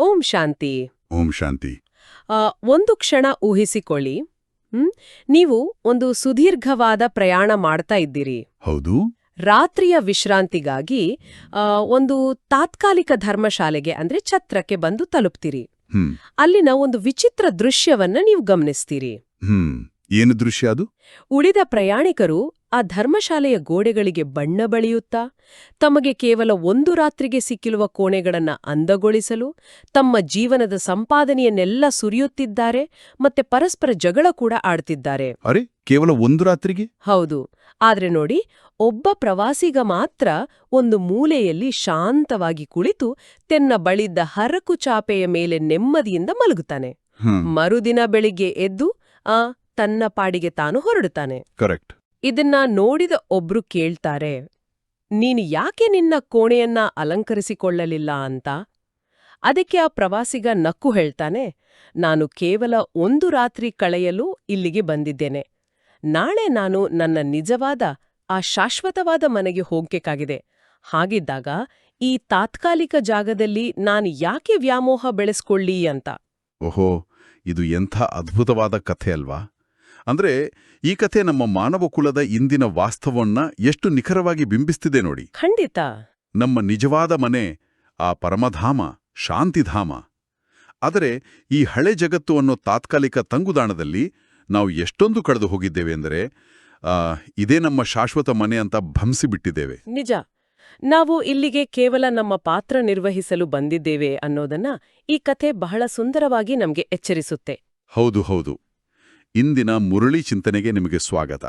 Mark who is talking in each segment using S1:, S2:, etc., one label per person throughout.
S1: ಓಂ ಶಾಂತಿ.
S2: ಓಂ ಶಾಂತಿ.
S1: ಒಂದು ಕ್ಷಣ ಊಹಿಸಿಕೊಳ್ಳಿ. ನೀವು ಒಂದು ಸುದೀರ್ಘವಾದ ಪ್ರಯಾಣ ಮಾಡ್ತಾ ಇದ್ದೀರಿ.
S2: ಹೌದು.
S1: ರಾತ್ರಿಯ ವಿಶ್ರಾಂತಿಗಾಗಿ ಒಂದು ತಾತ್ಕಾಲಿಕ ಧರ್ಮಶಾಲೆಗೆ ಅಂದ್ರೆ ಛತ್ರಕ್ಕೆ ಬಂದು ತಲುಪ್ತೀರಿ. ಅಲ್ಲಿನ ಒಂದು ವಿಚಿತ್ರ ದೃಶ್ಯವನ್ನ ನೀವು ಗಮನಿಸ್ತೀರಿ.
S2: ಏನು ದೃಶ್ಯ ಅದು?
S1: ಉಳಿದ ಪ್ರಯಾಣಿಕರು ಆ ಧರ್ಮಶಾಲೆಯ ಗೋಡೆಗಳಿಗೆ ಬಣ್ಣ ಬಳಿಯುತ್ತಾ, ತಮಗೆ ಕೇವಲ ಒಂದು ರಾತ್ರಿಗೆ ಸಿಕ್ಕಿರುವ ಕೋಣೆಗಳನ್ನ ಅಂದಗೊಳಿಸಲು ತಮ್ಮ ಜೀವನದ ಸಂಪಾದನೆಯನ್ನೆಲ್ಲ ಸುರಿಯುತ್ತಿದ್ದಾರೆ, ಮತ್ತೆ ಪರಸ್ಪರ ಜಗಳ ಕೂಡ ಆಡ್ತಿದ್ದಾರೆ.
S2: ಅರೆ, ಕೇವಲ ಒಂದು ರಾತ್ರಿಗೆ?
S1: ಹೌದು. ಆದ್ರೆ ನೋಡಿ, ಒಬ್ಬ ಪ್ರವಾಸಿಗ ಮಾತ್ರ ಒಂದು ಮೂಲೆಯಲ್ಲಿ ಶಾಂತವಾಗಿ ಕುಳಿತು ತೆನ್ನ ಬಳಿದ್ದ ಹರಕು ಚಾಪೆಯ ಮೇಲೆ ನೆಮ್ಮದಿಯಿಂದ ಮಲಗುತ್ತಾನೆ. ಮರುದಿನ ಬೆಳಿಗ್ಗೆ ಎದ್ದು ತನ್ನ ಪಾಡಿಗೆ ತಾನು ಹೊರಡುತ್ತಾನೆ.
S2: ಕರೆಕ್ಟ್.
S1: ಇದನ್ನ ನೋಡಿದ ಒಬ್ರು ಕೇಳ್ತಾರೆ, ನೀನು ಯಾಕೆ ನಿನ್ನ ಕೋಣೆಯನ್ನ ಅಲಂಕರಿಸಿಕೊಳ್ಳಲಿಲ್ಲ ಅಂತ? ಅದಕ್ಕೆ ಆ ಪ್ರವಾಸಿಗ ನಕ್ಕು ಹೇಳ್ತಾನೆ, ನಾನು ಕೇವಲ ಒಂದು ರಾತ್ರಿ ಕಳೆಯಲು ಇಲ್ಲಿಗೆ ಬಂದಿದ್ದೇನೆ. ನಾಳೆ ನಾನು ನನ್ನ ನಿಜವಾದ ಆ ಶಾಶ್ವತವಾದ ಮನೆಗೆ ಹೋಗ್ಬೇಕಾಗಿದೆ. ಹಾಗಿದ್ದಾಗ ಈ ತಾತ್ಕಾಲಿಕ ಜಾಗದಲ್ಲಿ ನಾನು ಯಾಕೆ ವ್ಯಾಮೋಹ ಬೆಳೆಸ್ಕೊಳ್ಳಿ ಅಂತ.
S2: ಓಹೋ, ಇದು ಎಂಥ ಅದ್ಭುತವಾದ ಕಥೆ ಅಲ್ವಾ? ಅಂದ್ರೆ ಈ ಕಥೆ ನಮ್ಮ ಮಾನವ ಕುಲದ ಇಂದಿನ ವಾಸ್ತವನ್ನ ಎಷ್ಟು ನಿಖರವಾಗಿ ಬಿಂಬಿಸ್ತಿದೆ ನೋಡಿ.
S1: ಖಂಡಿತ.
S2: ನಮ್ಮ ನಿಜವಾದ ಮನೆ ಆ ಪರಮಧಾಮ, ಶಾಂತಿಧಾಮ. ಆದರೆ ಈ ಹಳೆ ಜಗತ್ತು ಅನ್ನೋ ತಾತ್ಕಾಲಿಕ ತಂಗುದಾಣದಲ್ಲಿ ನಾವು ಎಷ್ಟೊಂದು ಕಳೆದು ಹೋಗಿದ್ದೇವೆ ಅಂದರೆ ಇದೇ ನಮ್ಮ ಶಾಶ್ವತ ಮನೆ ಅಂತ ಭಂಸಿಬಿಟ್ಟಿದ್ದೇವೆ.
S1: ನಿಜ. ನಾವು ಇಲ್ಲಿಗೆ ಕೇವಲ ನಮ್ಮ ಪಾತ್ರ ನಿರ್ವಹಿಸಲು ಬಂದಿದ್ದೇವೆ ಅನ್ನೋದನ್ನ ಈ ಕಥೆ ಬಹಳ ಸುಂದರವಾಗಿ ನಮ್ಗೆ ಎಚ್ಚರಿಸುತ್ತೆ.
S2: ಹೌದು ಹೌದು. ಇಂದಿನ ಮುರಳಿ ಚಿಂತನೆಗೆ ನಿಮಗೆ ಸ್ವಾಗತ.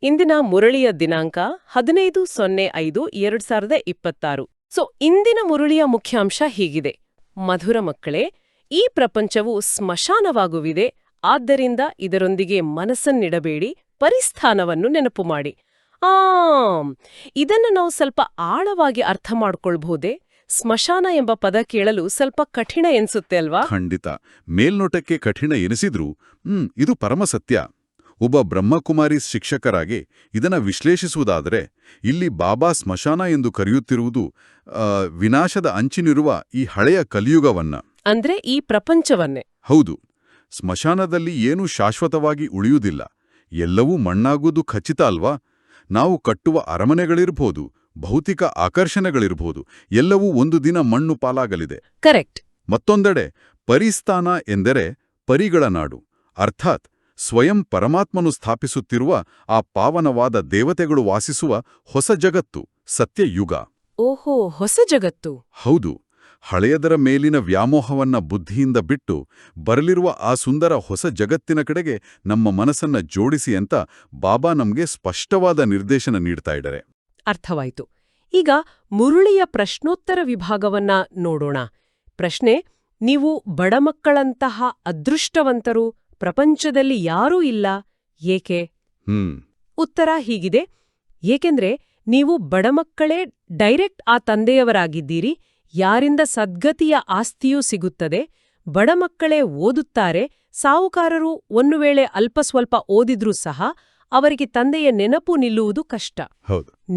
S1: ಇಂದಿನ ಮುರಳಿಯ ದಿನಾಂಕ 15/05/2026. ಇಂದಿನ ಮುರಳಿಯ ಮುಖ್ಯಾಂಶ ಹೀಗಿದೆ. ಮಧುರ ಮಕ್ಕಳೇ, ಈ ಪ್ರಪಂಚವು ಸ್ಮಶಾನವಾಗುವಿದೆ, ಆದ್ದರಿಂದ ಇದರೊಂದಿಗೆ ಮನಸ್ಸನ್ನಿಡಬೇಡಿ, ಪರಿಸ್ಥಾನವನ್ನು ನೆನಪು ಮಾಡಿ. ಇದನ್ನು ನಾವು ಸ್ವಲ್ಪ ಆಳವಾಗಿ ಅರ್ಥ ಮಾಡ್ಕೊಳ್ಬಹುದೇ? ಸ್ಮಶಾನ ಎಂಬ ಪದ ಕೇಳಲು ಸ್ವಲ್ಪ ಕಠಿಣ ಎನ್ಸುತ್ತೆ ಅಲ್ವಾ?
S2: ಖಂಡಿತ. ಮೇಲ್ನೋಟಕ್ಕೆ ಕಠಿಣ ಎನಿಸಿದ್ರೂ ಇದು ಪರಮಸತ್ಯ. ಒಬ್ಬ ಬ್ರಹ್ಮಕುಮಾರಿ ಶಿಕ್ಷಕರಾಗಿ ಇದನ್ನ ವಿಶ್ಲೇಷಿಸುವುದಾದರೆ, ಇಲ್ಲಿ ಬಾಬಾ ಸ್ಮಶಾನ ಎಂದು ಕರೆಯುತ್ತಿರುವುದು ವಿನಾಶದ ಅಂಚಿನಿರುವ ಈ ಹಳೆಯ ಕಲಿಯುಗವನ್ನ,
S1: ಅಂದ್ರೆ ಈ ಪ್ರಪಂಚವನ್ನೇ.
S2: ಹೌದು. ಸ್ಮಶಾನದಲ್ಲಿ ಏನೂ ಶಾಶ್ವತವಾಗಿ ಉಳಿಯುವುದಿಲ್ಲ, ಎಲ್ಲವೂ ಮಣ್ಣಾಗುವುದು ಖಚಿತ ಅಲ್ವಾ? ನಾವು ಕಟ್ಟುವ ಅರಮನೆಗಳಿರ್ಬೋದು, ಭೌತಿಕ ಆಕರ್ಷಣೆಗಳಿರ್ಬೋದು, ಎಲ್ಲವೂ ಒಂದು ದಿನ ಮಣ್ಣು ಪಾಲಾಗಲಿದೆ.
S1: ಕರೆಕ್ಟ್.
S2: ಮತ್ತೊಂದೆಡೆ ಪರಿಸ್ಥಾನ ಎಂದರೆ ಪರಿಗಳ ನಾಡು, ಅರ್ಥಾತ್ ಸ್ವಯಂ ಪರಮಾತ್ಮನು ಸ್ಥಾಪಿಸುತ್ತಿರುವ ಆ ಪಾವನವಾದ ದೇವತೆಗಳು ವಾಸಿಸುವ ಹೊಸ ಜಗತ್ತು, ಸತ್ಯಯುಗ.
S1: ಓಹೋ, ಹೊಸ ಜಗತ್ತು.
S2: ಹೌದು. ಹಳೆಯದರ ಮೇಲಿನ ವ್ಯಾಮೋಹವನ್ನ ಬುದ್ಧಿಯಿಂದ ಬಿಟ್ಟು ಬರಲಿರುವ ಆ ಸುಂದರ ಹೊಸ ಜಗತ್ತಿನ ಕಡೆಗೆ ನಮ್ಮ ಮನಸ್ಸನ್ನ ಜೋಡಿಸಿ ಅಂತ ಬಾಬಾ ನಮ್ಗೆ ಸ್ಪಷ್ಟವಾದ ನಿರ್ದೇಶನ ನೀಡ್ತಾ ಇದ್ದಾರೆ.
S1: ಅರ್ಥವಾಯ್ತು. ಈಗ ಮುರುಳಿಯ ಪ್ರಶ್ನೋತ್ತರ ವಿಭಾಗವನ್ನ ನೋಡೋಣ. ಪ್ರಶ್ನೆ: ನೀವು ಬಡಮಕ್ಕಳಂತಹ ಅದೃಷ್ಟವಂತರು ಪ್ರಪಂಚದಲ್ಲಿ ಯಾರೂ ಇಲ್ಲ, ಏಕೆ? ಉತ್ತರ ಹೀಗಿದೆ: ಏಕೆಂದ್ರೆ ನೀವು ಬಡಮಕ್ಕಳೇ ಡೈರೆಕ್ಟ್ ಆ ತಂದೆಯವರಾಗಿದ್ದೀರಿ. ಯಾರಿಂದ ಸದ್ಗತಿಯ ಆಸ್ತಿಯೂ ಸಿಗುತ್ತದೆ. ಬಡಮಕ್ಕಳೇ ಓದುತ್ತಾರೆ. ಸಾಹುಕಾರರು ಒಂದು ವೇಳೆ ಅಲ್ಪ ಸ್ವಲ್ಪ ಓದಿದ್ರೂ ಸಹ ಅವರಿಗೆ ತಂದೆಯ ನೆನಪು ನಿಲ್ಲುವುದು ಕಷ್ಟ.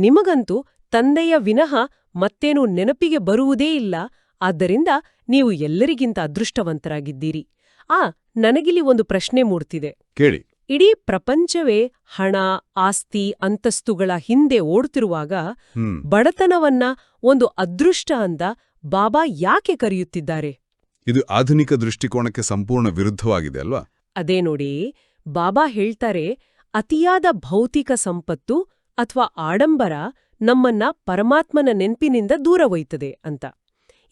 S1: ನಿಮಗಂತೂ ತಂದೆಯ ವಿನಃ ಮತ್ತೇನೂ ನೆನಪಿಗೆ ಬರುವುದೇ ಇಲ್ಲ. ಆದ್ದರಿಂದ ನೀವು ಎಲ್ಲರಿಗಿಂತ ಅದೃಷ್ಟವಂತರಾಗಿದ್ದೀರಿ. ನನಗಿಲ್ಲಿ ಒಂದು ಪ್ರಶ್ನೆ ಮೂಡ್ತಿದೆ,
S2: ಕೇಳಿ.
S1: ಇಡೀ ಪ್ರಪಂಚವೇ ಹಣ, ಆಸ್ತಿ, ಅಂತಸ್ತುಗಳ ಹಿಂದೆ ಓಡುತ್ತಿರುವಾಗ ಬಡತನವನ್ನ ಒಂದು ಅದೃಷ್ಟ ಅಂತ ಬಾಬಾ ಯಾಕೆ ಕರೆಯುತ್ತಿದ್ದಾರೆ?
S2: ಇದು ಆಧುನಿಕ ದೃಷ್ಟಿಕೋನಕ್ಕೆ ಸಂಪೂರ್ಣ ವಿರುದ್ಧವಾಗಿದೆ ಅಲ್ವಾ?
S1: ಅದೇ ನೋಡಿ, ಬಾಬಾ ಹೇಳ್ತಾರೆ, ಅತಿಯಾದ ಭೌತಿಕ ಸಂಪತ್ತು ಅಥವಾ ಆಡಂಬರ ನಮ್ಮನ್ನ ಪರಮಾತ್ಮನ ನೆನ್ಪಿನಿಂದ ದೂರ ಒಯ್ತದೆ ಅಂತ.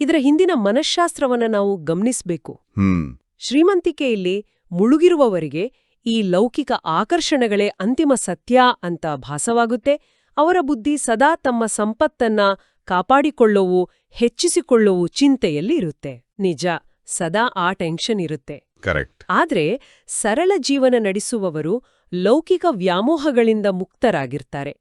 S1: ಇದರ ಹಿಂದಿನ ಮನಃಶಾಸ್ತ್ರವನ್ನ ನಾವು ಗಮನಿಸಬೇಕು. ಶ್ರೀಮಂತಿಕೆಯಲ್ಲಿ ಮುಳುಗಿರುವವರಿಗೆ ಈ ಲೌಕಿಕ ಆಕರ್ಷಣೆಗಳೇ ಅಂತಿಮ ಸತ್ಯ ಅಂತ ಭಾಸವಾಗುತ್ತೆ. ಅವರ ಬುದ್ಧಿ ಸದಾ ತಮ್ಮ ಸಂಪತ್ತನ್ನ ಕಾಪಾಡಿಕೊಳ್ಳುವು, ಹೆಚ್ಚಿಸಿಕೊಳ್ಳುವು ಚಿಂತೆಯಲ್ಲಿ ಇರುತ್ತೆ. ನಿಜ, ಸದಾ ಆ ಟೆನ್ಷನ್ ಇರುತ್ತೆ.
S2: ಕರೆಕ್ಟ್.
S1: ಆದ್ರೆ ಸರಳ ಜೀವನ ನಡೆಸುವವರು ಲೌಕಿಕ ವ್ಯಾಮೋಹಗಳಿಂದ ಮುಕ್ತರಾಗಿರ್ತಾರೆ.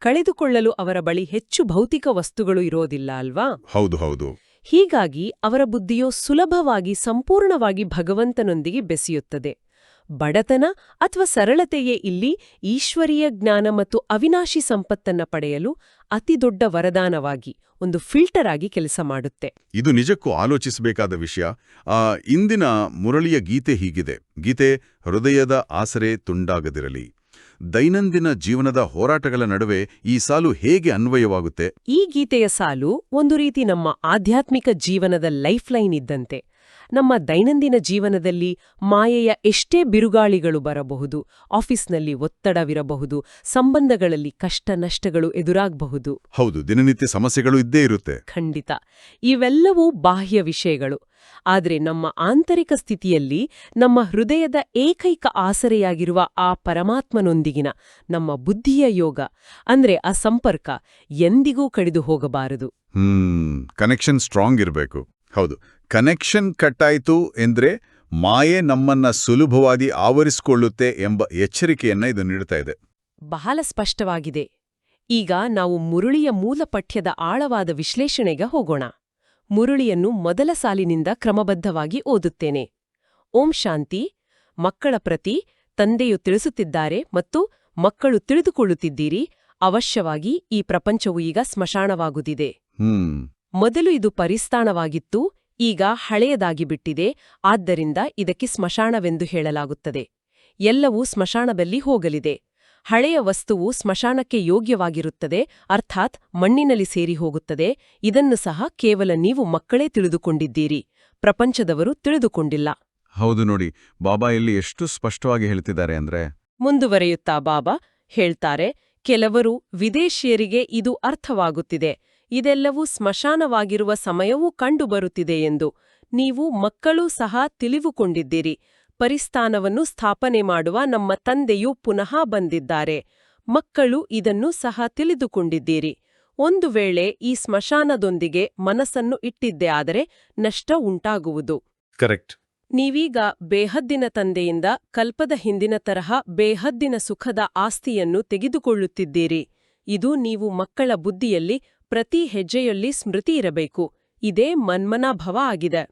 S1: ಕಳೆದುಕೊಳ್ಳಲು ಅವರ ಬಳಿ ಹೆಚ್ಚು ಭೌತಿಕ ವಸ್ತುಗಳು ಇರೋದಿಲ್ಲ ಅಲ್ವಾ?
S2: ಹೌದು ಹೌದು.
S1: ಹೀಗಾಗಿ ಅವರ ಬುದ್ಧಿಯು ಸುಲಭವಾಗಿ ಸಂಪೂರ್ಣವಾಗಿ ಭಗವಂತನೊಂದಿಗೆ ಬೆಸೆಯುತ್ತದೆ. ಬಡತನ ಅಥವಾ ಸರಳತೆಯೇ ಇಲ್ಲಿ ಈಶ್ವರೀಯ ಜ್ಞಾನ ಮತ್ತು ಅವಿನಾಶಿ ಸಂಪತ್ತನ್ನ ಪಡೆಯಲು ಅತಿದೊಡ್ಡ ವರದಾನವಾಗಿ ಒಂದು ಫಿಲ್ಟರ್ ಆಗಿ ಕೆಲಸ ಮಾಡುತ್ತೆ.
S2: ಇದು ನಿಜಕ್ಕೂ ಆಲೋಚಿಸಬೇಕಾದ ವಿಷಯ. ಇಂದಿನ ಮುರಳಿಯ ಗೀತೆ ಹೀಗಿದೆ. ಗೀತೆ ಹೃದಯದ ಆಸರೆ ತುಂಡಾಗದಿರಲಿ. ದೈನಂದಿನ ಜೀವನದ ಹೋರಾಟಗಳ ನಡುವೆ ಈ ಸಾಲು ಹೇಗೆ ಅನ್ವಯವಾಗುತ್ತೆ?
S1: ಈ ಗೀತೆಯ ಸಾಲು ಒಂದು ರೀತಿ ನಮ್ಮ ಆಧ್ಯಾತ್ಮಿಕ ಜೀವನದ ಲೈಫ್ ಲೈನ್ ಇದ್ದಂತೆ. ನಮ್ಮ ದೈನಂದಿನ ಜೀವನದಲ್ಲಿ ಮಾಯೆಯ ಎಷ್ಟೇ ಬಿರುಗಾಳಿಗಳು ಬರಬಹುದು, ಆಫೀಸ್ನಲ್ಲಿ ಒತ್ತಡವಿರಬಹುದು, ಸಂಬಂಧಗಳಲ್ಲಿ ಕಷ್ಟ ನಷ್ಟಗಳು ಎದುರಾಗಬಹುದು.
S2: ಹೌದು, ದಿನನಿತ್ಯ ಸಮಸ್ಯೆಗಳು ಇದ್ದೇ ಇರುತ್ತೆ.
S1: ಖಂಡಿತ. ಇವೆಲ್ಲವೂ ಬಾಹ್ಯ ವಿಷಯಗಳು. ಆದರೆ ನಮ್ಮ ಆಂತರಿಕ ಸ್ಥಿತಿಯಲ್ಲಿ ನಮ್ಮ ಹೃದಯದ ಏಕೈಕ ಆಸರೆಯಾಗಿರುವ ಆ ಪರಮಾತ್ಮನೊಂದಿಗಿನ ನಮ್ಮ ಬುದ್ಧಿಯ ಯೋಗ ಅಂದ್ರೆ ಆ ಸಂಪರ್ಕ ಎಂದಿಗೂ ಕಡಿದು ಹೋಗಬಾರದು.
S2: ಕನೆಕ್ಷನ್ ಸ್ಟ್ರಾಂಗ್ ಇರಬೇಕು. ಹೌದು, ಕನೆಕ್ಷನ್ ಕಟ್ಟಾಯ್ತು ಎಂದ್ರೆ ಮಾಯೆ ನಮ್ಮನ್ನ ಸುಲಭವಾಗಿ ಆವರಿಸಿಕೊಳ್ಳುತ್ತೆ ಎಂಬ ಎಚ್ಚರಿಕೆಯನ್ನ ಇದು ನೀಡುತ್ತಾ ಇದೆ.
S1: ಬಹಳ ಸ್ಪಷ್ಟವಾಗಿದೆ. ಈಗ ನಾವು ಮುರುಳಿಯ ಮೂಲ ಪಠ್ಯದ ಆಳವಾದ ವಿಶ್ಲೇಷಣೆಗೆ ಹೋಗೋಣ. ಮುರುಳಿಯನ್ನು ಮೊದಲ ಸಾಲಿನಿಂದ ಕ್ರಮಬದ್ಧವಾಗಿ ಓದುತ್ತೇನೆ. ಓಂ ಶಾಂತಿ. ಮಕ್ಕಳ ಪ್ರತಿ ತಂದೆಯು ತಿಳಿಸುತ್ತಿದ್ದಾರೆ ಮತ್ತು ಮಕ್ಕಳು ತಿಳಿದುಕೊಳ್ಳುತ್ತಿದ್ದೀರಿ. ಅವಶ್ಯವಾಗಿ ಈ ಪ್ರಪಂಚವು ಈಗ ಸ್ಮಶಾನವಾಗುತ್ತಿದೆ. ಮೊದಲು ಇದು ಪರಿಸ್ಥಾನವಾಗಿತ್ತು, ಈಗ ಹಳೆಯದಾಗಿ ಬಿಟ್ಟಿದೆ. ಆದ್ದರಿಂದ ಇದಕ್ಕೆ ಸ್ಮಶಾನವೆಂದು ಹೇಳಲಾಗುತ್ತದೆ. ಎಲ್ಲವೂ ಸ್ಮಶಾನದಲ್ಲಿ ಹೋಗಲಿದೆ. ಹಳೆಯ ವಸ್ತುವು ಸ್ಮಶಾನಕ್ಕೆ ಯೋಗ್ಯವಾಗಿರುತ್ತದೆ, ಅರ್ಥಾತ್ ಮಣ್ಣಿನಲ್ಲಿ ಸೇರಿ ಹೋಗುತ್ತದೆ. ಇದನ್ನು ಸಹ ಕೇವಲ ನೀವು ಮಕ್ಕಳೇ ತಿಳಿದುಕೊಂಡಿದ್ದೀರಿ, ಪ್ರಪಂಚದವರು ತಿಳಿದುಕೊಂಡಿಲ್ಲ.
S2: ಹೌದು ನೋಡಿ, ಬಾಬಾ ಇಲ್ಲಿ ಎಷ್ಟು ಸ್ಪಷ್ಟವಾಗಿ ಹೇಳ್ತಿದ್ದಾರೆ ಅಂದ್ರೆ.
S1: ಮುಂದುವರೆಯುತ್ತಾ ಬಾಬಾ ಹೇಳ್ತಾರೆ, ಕೆಲವರು ವಿದೇಶಿಯರಿಗೆ ಇದು ಅರ್ಥವಾಗುತ್ತಿದೆ, ಇದೆಲ್ಲವೂ ಸ್ಮಶಾನವಾಗಿರುವ ಸಮಯವೂ ಕಂಡುಬರುತ್ತಿದೆ ಎಂದು. ನೀವು ಮಕ್ಕಳೂ ಸಹ ತಿಳಿದುಕೊಂಡಿದ್ದೀರಿ, ಪರಿಸ್ಥಾನವನ್ನು ಸ್ಥಾಪನೆ ಮಾಡುವ ನಮ್ಮ ತಂದೆಯು ಪುನಃ ಬಂದಿದ್ದಾರೆ. ಮಕ್ಕಳು ಇದನ್ನು ಸಹ ತಿಳಿದುಕೊಂಡಿದ್ದೀರಿ. ಒಂದು ವೇಳೆ ಈ ಸ್ಮಶಾನದೊಂದಿಗೆ ಮನಸ್ಸನ್ನು ಇಟ್ಟಿದ್ದೇ ಆದರೆ ನಷ್ಟ ಉಂಟಾಗುವುದು.
S2: ಕರೆಕ್ಟ್.
S1: ನೀವೀಗ ಬೇಹದ್ದಿನ ತಂದೆಯಿಂದ ಕಲ್ಪದ ಹಿಂದಿನ ತರಹ ಬೇಹದ್ದಿನ ಸುಖದ ಆಸ್ತಿಯನ್ನು ತೆಗೆದುಕೊಳ್ಳುತ್ತಿದ್ದೀರಿ. ಇದು ನೀವು ಮಕ್ಕಳ ಬುದ್ಧಿಯಲ್ಲಿ ಪ್ರತಿ ಹೆಜ್ಜೆಯಲ್ಲಿ ಸ್ಮೃತಿ ಇರಬೇಕು. ಇದೇ ಮನ್ಮನಾಭವ ಆಗಿದೆ.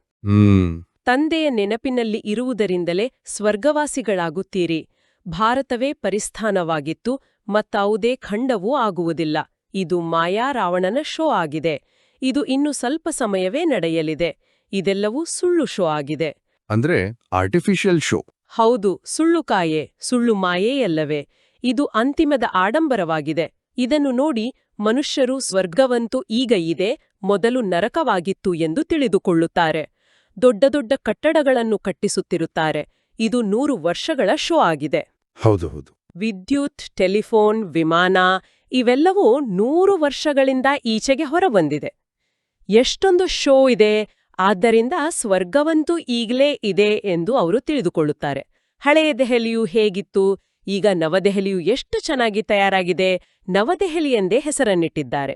S1: ತಂದೆಯ ನೆನಪಿನಲ್ಲಿ ಇರುವುದರಿಂದಲೇ ಸ್ವರ್ಗವಾಸಿಗಳಾಗುತ್ತೀರಿ. ಭಾರತವೇ ಪರಿಸ್ಥಾನವಾಗಿತ್ತು, ಮತ್ತಾವುದೇ ಖಂಡವೂ ಆಗುವುದಿಲ್ಲ. ಇದು ಮಾಯಾ ರಾವಣನ ಶೋ ಆಗಿದೆ. ಇದು ಇನ್ನು ಸ್ವಲ್ಪ ಸಮಯವೇ ನಡೆಯಲಿದೆ. ಇದೆಲ್ಲವೂ ಸುಳ್ಳು ಶೋ ಆಗಿದೆ.
S2: ಅಂದ್ರೆ ಆರ್ಟಿಫಿಷಿಯಲ್ ಶೋ.
S1: ಹೌದು, ಸುಳ್ಳು ಕಾಯೆ, ಸುಳ್ಳು ಮಾಯೆಯಲ್ಲವೇ. ಇದು ಅಂತಿಮದ ಆಡಂಬರವಾಗಿದೆ. ಇದನ್ನು ನೋಡಿ ಮನುಷ್ಯರು ಸ್ವರ್ಗವಂತೂ ಈಗ ಇದೆ, ಮೊದಲು ನರಕವಾಗಿತ್ತು ಎಂದು ತಿಳಿದುಕೊಳ್ಳುತ್ತಾರೆ. ದೊಡ್ಡ ದೊಡ್ಡ ಕಟ್ಟಡಗಳನ್ನು ಕಟ್ಟಿಸುತ್ತಿರುತ್ತಾರೆ. ಇದು 100 ವರ್ಷಗಳ ಶೋ ಆಗಿದೆ.
S2: ಹೌದು ಹೌದು.
S1: ವಿದ್ಯುತ್, ಟೆಲಿಫೋನ್, ವಿಮಾನ ಇವೆಲ್ಲವೂ 100 ವರ್ಷಗಳಿಂದ ಈಚೆಗೆ ಹೊರಬಂದಿದೆ. ಎಷ್ಟೊಂದು ಶೋ ಇದೆ. ಆದ್ದರಿಂದ ಸ್ವರ್ಗವಂತೂ ಈಗಲೇ ಇದೆ ಎಂದು ಅವರು ತಿಳಿದುಕೊಳ್ಳುತ್ತಾರೆ. ಹಳೆಯ ದೆಹಲಿಯು ಹೇಗಿತ್ತು, ಈಗ ನವದೆಹಲಿಯು ಎಷ್ಟು ಚೆನ್ನಾಗಿ ತಯಾರಾಗಿದೆ, ನವದೆಹಲಿ ಎಂದೇ ಹೆಸರನ್ನಿಟ್ಟಿದ್ದಾರೆ.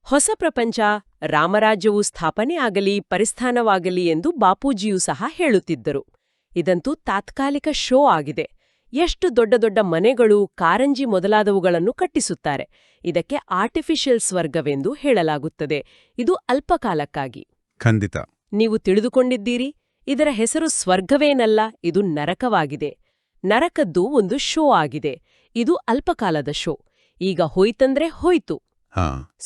S1: ಹೊಸ ಪ್ರಪಂಚ, ರಾಮರಾಜ್ಯವು ಸ್ಥಾಪನೆ ಆಗಲಿ, ಪರಿಸ್ಥಾನವಾಗಲಿ ಎಂದು ಬಾಪೂಜಿಯೂ ಸಹ ಹೇಳುತ್ತಿದ್ದರು. ಇದಂತೂ ತಾತ್ಕಾಲಿಕ ಶೋ ಆಗಿದೆ. ಎಷ್ಟು ದೊಡ್ಡ ದೊಡ್ಡ ಮನೆಗಳು, ಕಾರಂಜಿ ಮೊದಲಾದವುಗಳನ್ನು ಕಟ್ಟಿಸುತ್ತಾರೆ. ಇದಕ್ಕೆ ಆರ್ಟಿಫಿಷಿಯಲ್ ಸ್ವರ್ಗವೆಂದು ಹೇಳಲಾಗುತ್ತದೆ. ಇದು ಅಲ್ಪಕಾಲಕ್ಕಾಗಿ.
S2: ಖಂಡಿತ.
S1: ನೀವು ತಿಳಿದುಕೊಂಡಿದ್ದೀರಿ, ಇದರ ಹೆಸರು ಸ್ವರ್ಗವೇನಲ್ಲ, ಇದು ನರಕವಾಗಿದೆ. ನರಕದ್ದು ಒಂದು ಶೋ ಆಗಿದೆ. ಇದು ಅಲ್ಪಕಾಲದ ಶೋ. ಈಗ ಹೋಯ್ತಂದ್ರೆ ಹೋಯ್ತು.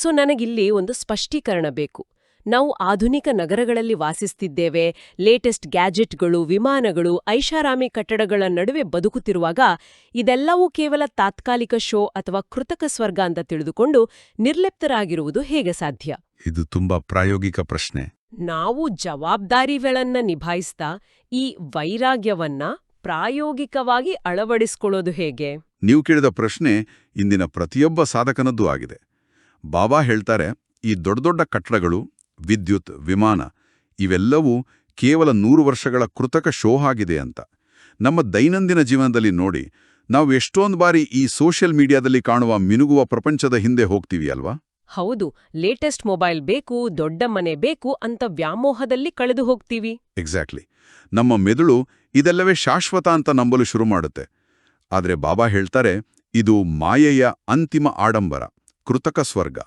S1: ಸೊ ನನಗಿಲ್ಲಿ ಒಂದು ಸ್ಪಷ್ಟೀಕರಣ ಬೇಕು. ನಾವು ಆಧುನಿಕ ನಗರಗಳಲ್ಲಿ ವಾಸಿಸ್ತಿದ್ದೇವೆ. ಲೇಟೆಸ್ಟ್ ಗ್ಯಾಜೆಟ್ಗಳು, ವಿಮಾನಗಳು, ಐಷಾರಾಮಿ ಕಟ್ಟಡಗಳ ನಡುವೆ ಬದುಕುತ್ತಿರುವಾಗ ಇದೆಲ್ಲವೂ ಕೇವಲ ತಾತ್ಕಾಲಿಕ ಶೋ ಅಥವಾ ಕೃತಕ ಸ್ವರ್ಗ ಅಂತ ತಿಳಿದುಕೊಂಡು ನಿರ್ಲಿಪ್ತರಾಗಿರುವುದು ಹೇಗೆ ಸಾಧ್ಯ?
S2: ಇದು ತುಂಬಾ ಪ್ರಾಯೋಗಿಕ ಪ್ರಶ್ನೆ.
S1: ನಾವು ಜವಾಬ್ದಾರಿಗಳನ್ನ ನಿಭಾಯಿಸ್ತಾ ಈ ವೈರಾಗ್ಯವನ್ನ ಪ್ರಾಯೋಗಿಕವಾಗಿ ಅಳವಡಿಸಿಕೊಳ್ಳೋದು ಹೇಗೆ?
S2: ನೀವು ಕೇಳಿದ ಪ್ರಶ್ನೆ ಇಂದಿನ ಪ್ರತಿಯೊಬ್ಬ ಸಾಧಕನದ್ದೂ ಆಗಿದೆ. ಬಾಬಾ ಹೇಳ್ತಾರೆ, ಈ ದೊಡ್ಡ ದೊಡ್ಡ ಕಟ್ಟಡಗಳು, ವಿದ್ಯುತ್, ವಿಮಾನ ಇವೆಲ್ಲವೂ ಕೇವಲ 100 ವರ್ಷಗಳ ಕೃತಕ ಶೋ ಆಗಿದೆ ಅಂತ. ನಮ್ಮ ದೈನಂದಿನ ಜೀವನದಲ್ಲಿ ನೋಡಿ, ನಾವು ಎಷ್ಟೊಂದು ಬಾರಿ ಈ ಸೋಷಿಯಲ್ ಮೀಡಿಯಾದಲ್ಲಿ ಕಾಣುವ ಮಿನುಗುವ ಪ್ರಪಂಚದ ಹಿಂದೆ ಹೋಗ್ತೀವಿ ಅಲ್ವಾ?
S1: ಹೌದು, ಲೇಟೆಸ್ಟ್ ಮೊಬೈಲ್ ಬೇಕು, ದೊಡ್ಡ ಮನೆ ಬೇಕು ಅಂತ ವ್ಯಾಮೋಹದಲ್ಲಿ ಕಳೆದು ಹೋಗ್ತೀವಿ.
S2: ಎಕ್ಸಾಕ್ಟ್ಲಿ. ನಮ್ಮ ಮೆದುಳು ಇದೆಲ್ಲವೇ ಶಾಶ್ವತ ಅಂತ ನಂಬಲು ಶುರು ಮಾಡುತ್ತೆ. ಆದರೆ ಬಾಬಾ ಹೇಳ್ತಾರೆ, ಇದು ಮಾಯೆಯ ಅಂತಿಮ ಆಡಂಬರ, ಕೃತಕ ಸ್ವರ್ಗ.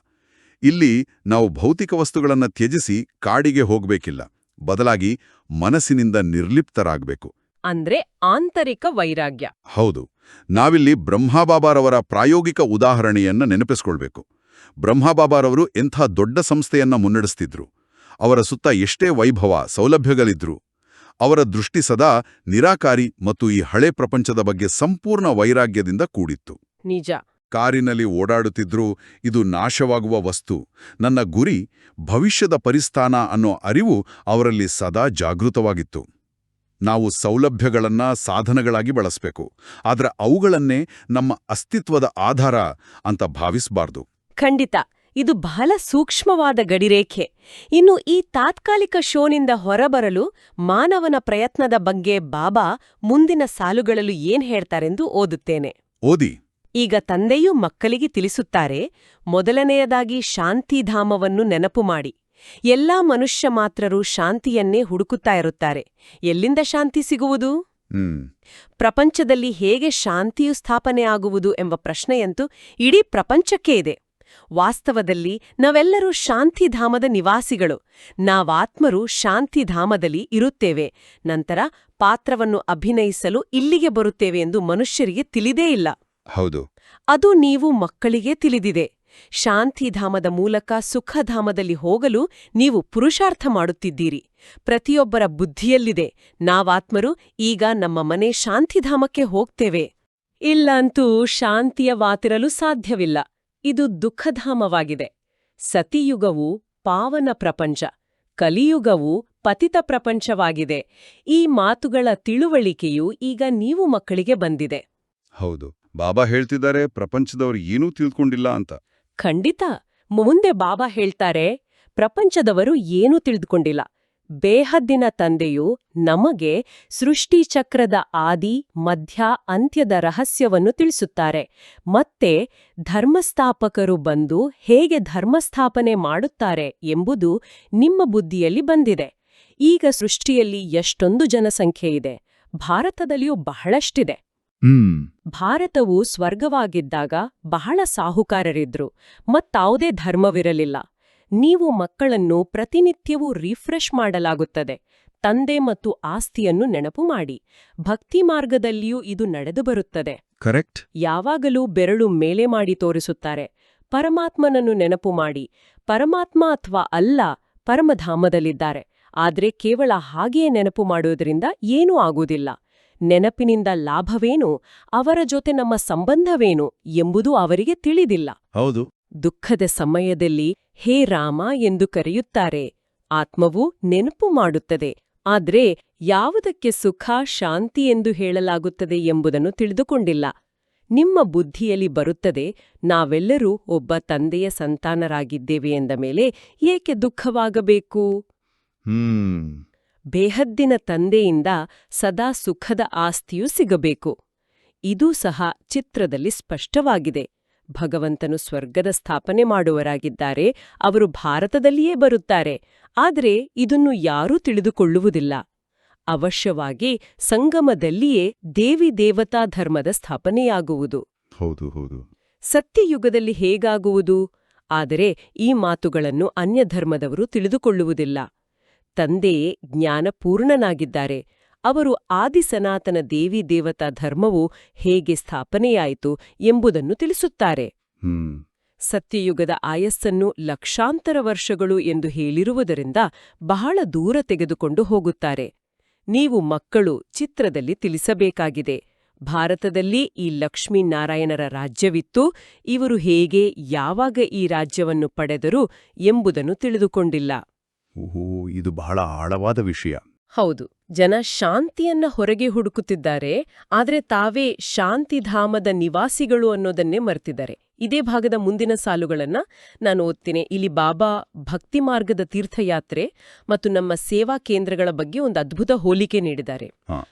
S2: ಇಲ್ಲಿ ನಾವು ಭೌತಿಕ ವಸ್ತುಗಳನ್ನು ತ್ಯಜಿಸಿ ಕಾಡಿಗೆ ಹೋಗಬೇಕಿಲ್ಲ, ಬದಲಾಗಿ ಮನಸ್ಸಿನಿಂದ ನಿರ್ಲಿಪ್ತರಾಗಬೇಕು.
S1: ಅಂದ್ರೆ ಆಂತರಿಕ ವೈರಾಗ್ಯ.
S2: ಹೌದು. ನಾವಿಲ್ಲಿ ಬ್ರಹ್ಮಬಾಬಾರವರ ಪ್ರಾಯೋಗಿಕ ಉದಾಹರಣೆಯನ್ನ ನೆನಪಿಸ್ಕೊಳ್ಬೇಕು. ಬ್ರಹ್ಮಬಾಬಾರವರು ಎಂಥ ದೊಡ್ಡ ಸಂಸ್ಥೆಯನ್ನ ಮುನ್ನಡೆಸ್ತಿದ್ರು. ಅವರ ಸುತ್ತ ಎಷ್ಟೇ ವೈಭವ, ಸೌಲಭ್ಯಗಳಿದ್ರು. ಅವರ ದೃಷ್ಟಿ ಸದಾ ನಿರಾಕಾರಿ ಮತ್ತು ಈ ಹಳೆ ಪ್ರಪಂಚದ ಬಗ್ಗೆ ಸಂಪೂರ್ಣ ವೈರಾಗ್ಯದಿಂದ ಕೂಡಿತ್ತು.
S1: ನಿಜ.
S2: ಕಾರಿನಲ್ಲಿ ಓಡಾಡುತ್ತಿದ್ರೂ ಇದು ನಾಶವಾಗುವ ವಸ್ತು, ನನ್ನ ಗುರಿ ಭವಿಷ್ಯದ ಪರಿಸ್ಥಾನ ಅನ್ನೋ ಅರಿವು ಅವರಲ್ಲಿ ಸದಾ ಜಾಗೃತವಾಗಿತ್ತು. ನಾವು ಸೌಲಭ್ಯಗಳನ್ನ ಸಾಧನಗಳಾಗಿ ಬಳಸಬೇಕು, ಆದ್ರೆ ಅವುಗಳನ್ನೇ ನಮ್ಮ ಅಸ್ತಿತ್ವದ ಆಧಾರ ಅಂತ ಭಾವಿಸಬಾರ್ದು.
S1: ಖಂಡಿತ. ಇದು ಬಹಳ ಸೂಕ್ಷ್ಮವಾದ ಗಡಿರೇಖೆ. ಇನ್ನು ಈ ತಾತ್ಕಾಲಿಕ ಶೋನಿಂದ ಹೊರಬರಲು ಮಾನವನ ಪ್ರಯತ್ನದ ಬಗ್ಗೆ ಬಾಬಾ ಮುಂದಿನ ಸಾಲುಗಳಲ್ಲೂ ಏನ್ ಹೇಳ್ತಾರೆಂದು ಓದುತ್ತೇನೆ.
S2: ಓದಿ.
S1: ಈಗ ತಂದೆಯೂ ಮಕ್ಕಳಿಗೆ ತಿಳಿಸುತ್ತಾರೆ, ಮೊದಲನೆಯದಾಗಿ ಶಾಂತಿಧಾಮವನ್ನು ನೆನಪು ಮಾಡಿ. ಎಲ್ಲಾ ಮನುಷ್ಯ ಮಾತ್ರರು ಶಾಂತಿಯನ್ನೇ ಹುಡುಕುತ್ತಾ ಇರುತ್ತಾರೆ. ಎಲ್ಲಿಂದ ಶಾಂತಿ ಸಿಗುವುದು? ಪ್ರಪಂಚದಲ್ಲಿ ಹೇಗೆ ಶಾಂತಿಯು ಸ್ಥಾಪನೆ ಆಗುವುದು ಎಂಬ ಪ್ರಶ್ನೆಯಂತೂ ಇಡೀ ಪ್ರಪಂಚಕ್ಕೇ ಇದೆ. ವಾಸ್ತವದಲ್ಲಿ ನಾವೆಲ್ಲರೂ ಶಾಂತಿಧಾಮದ ನಿವಾಸಿಗಳು. ನಾವಾತ್ಮರು ಶಾಂತಿಧಾಮದಲ್ಲಿ ಇರುತ್ತೇವೆ. ನಂತರ ಪಾತ್ರವನ್ನು ಅಭಿನಯಿಸಲು ಇಲ್ಲಿಗೆ ಬರುತ್ತೇವೆ ಎಂದು ಮನುಷ್ಯರಿಗೆ ತಿಳಿದೇ ಇಲ್ಲ.
S2: ಹೌದು.
S1: ಅದು ನೀವು ಮಕ್ಕಳಿಗೆ ತಿಳಿದಿದೆ. ಶಾಂತಿಧಾಮದ ಮೂಲಕ ಸುಖಧಾಮದಲ್ಲಿ ಹೋಗಲು ನೀವು ಪುರುಷಾರ್ಥ ಮಾಡುತ್ತಿದ್ದೀರಿ. ಪ್ರತಿಯೊಬ್ಬರ ಬುದ್ಧಿಯಲ್ಲಿದೆ, ನಾವಾತ್ಮರು ಈಗ ನಮ್ಮ ಮನೆ ಶಾಂತಿಧಾಮಕ್ಕೆ ಹೋಗ್ತೇವೆ. ಇಲ್ಲಂತೂ ಶಾಂತಿಯವಾತಿರಲು ಸಾಧ್ಯವಿಲ್ಲ. ಇದು ದುಃಖಧಾಮವಾಗಿದೆ. ಸತಿಯುಗವು ಪಾವನ ಪ್ರಪಂಚ, ಕಲಿಯುಗವು ಪತಿತ ಪ್ರಪಂಚವಾಗಿದೆ. ಈ ಮಾತುಗಳ ತಿಳುವಳಿಕೆಯು ಈಗ ನೀವು ಮಕ್ಕಳಿಗೆ ಬಂದಿದೆ.
S2: ಹೌದು. ಬಾಬಾ ಹೇಳ್ತಿದ್ದಾರೆ ಪ್ರಪಂಚದವರು ಏನೂ ತಿಳ್ಕೊಂಡಿಲ್ಲ ಅಂತ.
S1: ಖಂಡಿತ. ಮುಂದೆ ಬಾಬಾ ಹೇಳ್ತಾರೆ, ಪ್ರಪಂಚದವರು ಏನೂ ತಿಳಿದುಕೊಂಡಿಲ್ಲ. ಬೇಹದ್ದಿನ ತಂದೆಯು ನಮಗೆ ಸೃಷ್ಟಿಚಕ್ರದ ಆದಿ, ಮಧ್ಯ, ಅಂತ್ಯದ ರಹಸ್ಯವನ್ನು ತಿಳಿಸುತ್ತಾರೆ. ಮತ್ತೆ ಧರ್ಮಸ್ಥಾಪಕರು ಬಂದು ಹೇಗೆ ಧರ್ಮಸ್ಥಾಪನೆ ಮಾಡುತ್ತಾರೆ ಎಂಬುದು ನಿಮ್ಮ ಬುದ್ಧಿಯಲ್ಲಿ ಬಂದಿದೆ. ಈಗ ಸೃಷ್ಟಿಯಲ್ಲಿ ಎಷ್ಟೊಂದು ಜನಸಂಖ್ಯೆ ಇದೆ. ಭಾರತದಲ್ಲಿಯೂ ಬಹಳಷ್ಟಿದೆ. ಭಾರತವು ಸ್ವರ್ಗವಾಗಿದ್ದಾಗ ಬಹಳ ಸಾಹುಕಾರರಿದ್ರು, ಮತ್ತಾವುದೇ ಧರ್ಮವಿರಲಿಲ್ಲ. ನೀವು ಮಕ್ಕಳನ್ನು ಪ್ರತಿನಿತ್ಯವೂ ರಿಫ್ರೆಶ್ ಮಾಡಲಾಗುತ್ತದೆ. ತಂದೆ ಮತ್ತು ಆಸ್ತಿಯನ್ನು ನೆನಪು ಮಾಡಿ. ಭಕ್ತಿ ಮಾರ್ಗದಲ್ಲಿಯೂ ಇದು ನಡೆದು ಬರುತ್ತದೆ.
S2: ಕರೆಕ್ಟ್.
S1: ಯಾವಾಗಲೂ ಬೆರಳು ಮೇಲೆ ಮಾಡಿ ತೋರಿಸುತ್ತಾರೆ. ಪರಮಾತ್ಮನನ್ನು ನೆನಪು ಮಾಡಿ. ಪರಮಾತ್ಮ ಅಥವಾ ಅಲ್ಲ ಪರಮಧಾಮದಲ್ಲಿದ್ದಾರೆ. ಆದ್ರೆ ಕೇವಲ ಹಾಗೆಯೇ ನೆನಪು ಮಾಡುವುದರಿಂದ ಏನೂ ಆಗುವುದಿಲ್ಲ. ನೆನಪಿನಿಂದ ಲಾಭವೇನು, ಅವರ ಜೊತೆ ನಮ್ಮ ಸಂಬಂಧವೇನು ಎಂಬುದು ಅವರಿಗೆ ತಿಳಿದಿಲ್ಲ.
S2: ಹೌದು.
S1: ದುಃಖದ ಸಮಯದಲ್ಲಿ ಹೇ ರಾಮ ಎಂದು ಕರೆಯುತ್ತಾರೆ. ಆತ್ಮವು ನೆನಪು ಮಾಡುತ್ತದೆ. ಆದ್ರೆ ಯಾವುದಕ್ಕೆ ಸುಖ, ಶಾಂತಿ ಎಂದು ಹೇಳಲಾಗುತ್ತದೆ ಎಂಬುದನ್ನು ತಿಳಿದುಕೊಂಡಿಲ್ಲ. ನಿಮ್ಮ ಬುದ್ಧಿಯಲ್ಲಿ ಬರುತ್ತದೆ, ನಾವೆಲ್ಲರೂ ಒಬ್ಬ ತಂದೆಯ ಸಂತಾನರಾಗಿದ್ದೇವೆ ಎಂದ ಮೇಲೆ ಏಕೆ ದುಃಖವಾಗಬೇಕು? ಬೇಹದ್ದಿನ ತಂದೆಯಿಂದ ಸದಾ ಸುಖದ ಆಸ್ತಿಯೂ ಸಿಗಬೇಕು. ಇದೂ ಸಹ ಚಿತ್ರದಲ್ಲಿ ಸ್ಪಷ್ಟವಾಗಿದೆ. ಭಗವಂತನು ಸ್ವರ್ಗದ ಸ್ಥಾಪನೆ ಮಾಡುವರಾಗಿದ್ದಾರೆ. ಅವರು ಭಾರತದಲ್ಲಿಯೇ ಬರುತ್ತಾರೆ. ಆದರೆ ಇದನ್ನು ಯಾರೂ ತಿಳಿದುಕೊಳ್ಳುವುದಿಲ್ಲ. ಅವಶ್ಯವಾಗಿ ಸಂಗಮದಲ್ಲಿಯೇ ದೇವಿ ದೇವತಾ ಧರ್ಮದ ಸ್ಥಾಪನೆಯಾಗುವುದು.
S2: ಹೌದು ಹೌದು.
S1: ಸತ್ಯಯುಗದಲ್ಲಿ ಹೇಗಾಗುವುದು? ಆದರೆ ಈ ಮಾತುಗಳನ್ನು ಅನ್ಯಧರ್ಮದವರು ತಿಳಿದುಕೊಳ್ಳುವುದಿಲ್ಲ. ತಂದೆಯೇ ಜ್ಞಾನಪೂರ್ಣನಾಗಿದ್ದಾರೆ. ಅವರು ಆದಿಸನಾತನ ದೇವಿ ದೇವತಾ ಧರ್ಮವು ಹೇಗೆ ಸ್ಥಾಪನೆಯಾಯಿತು ಎಂಬುದನ್ನು ತಿಳಿಸುತ್ತಾರೆ. ಸತ್ಯಯುಗದ ಆಯಸ್ಸನ್ನು ಲಕ್ಷಾಂತರ ವರ್ಷಗಳು ಎಂದು ಹೇಳಿರುವುದರಿಂದ ಬಹಳ ದೂರ ತೆಗೆದುಕೊಂಡು ಹೋಗುತ್ತಾರೆ. ನೀವು ಮಕ್ಕಳು ಚಿತ್ರದಲ್ಲಿ ತಿಳಿಸಬೇಕಾಗಿದೆ. ಭಾರತದಲ್ಲಿ ಈ ಲಕ್ಷ್ಮೀನಾರಾಯಣರ ರಾಜ್ಯವಿತ್ತು. ಇವರು ಹೇಗೆ, ಯಾವಾಗ ಈ ರಾಜ್ಯವನ್ನು ಪಡೆದರು ಎಂಬುದನ್ನು ತಿಳಿದುಕೊಂಡಿಲ್ಲ.
S2: ಓಹೋ, ಇದು ಬಹಳ ಆಳವಾದ ವಿಷಯ.
S1: ಹೌದು. ಜನ ಶಾಂತಿಯನ್ನ ಹೊರಗೆ ಹುಡುಕುತ್ತಿದ್ದಾರೆ, ಆದರೆ ತಾವೇ ಶಾಂತಿಧಾಮದ ನಿವಾಸಿಗಳು ಅನ್ನೋದನ್ನೇ ಮರ್ತಿದ್ದಾರೆ. ಇದೇ ಭಾಗದ ಮುಂದಿನ ಸಾಲುಗಳನ್ನ ನಾನು ಓದ್ತೀನಿ. ಇಲ್ಲಿ ಬಾಬಾ ಭಕ್ತಿ ಮಾರ್ಗದ ತೀರ್ಥಯಾತ್ರೆ ಮತ್ತು ನಮ್ಮ ಸೇವಾ ಕೇಂದ್ರಗಳ ಬಗ್ಗೆ ಒಂದು ಅದ್ಭುತ ಹೋಲಿಕೆ ನೀಡಿದ್ದಾರೆ.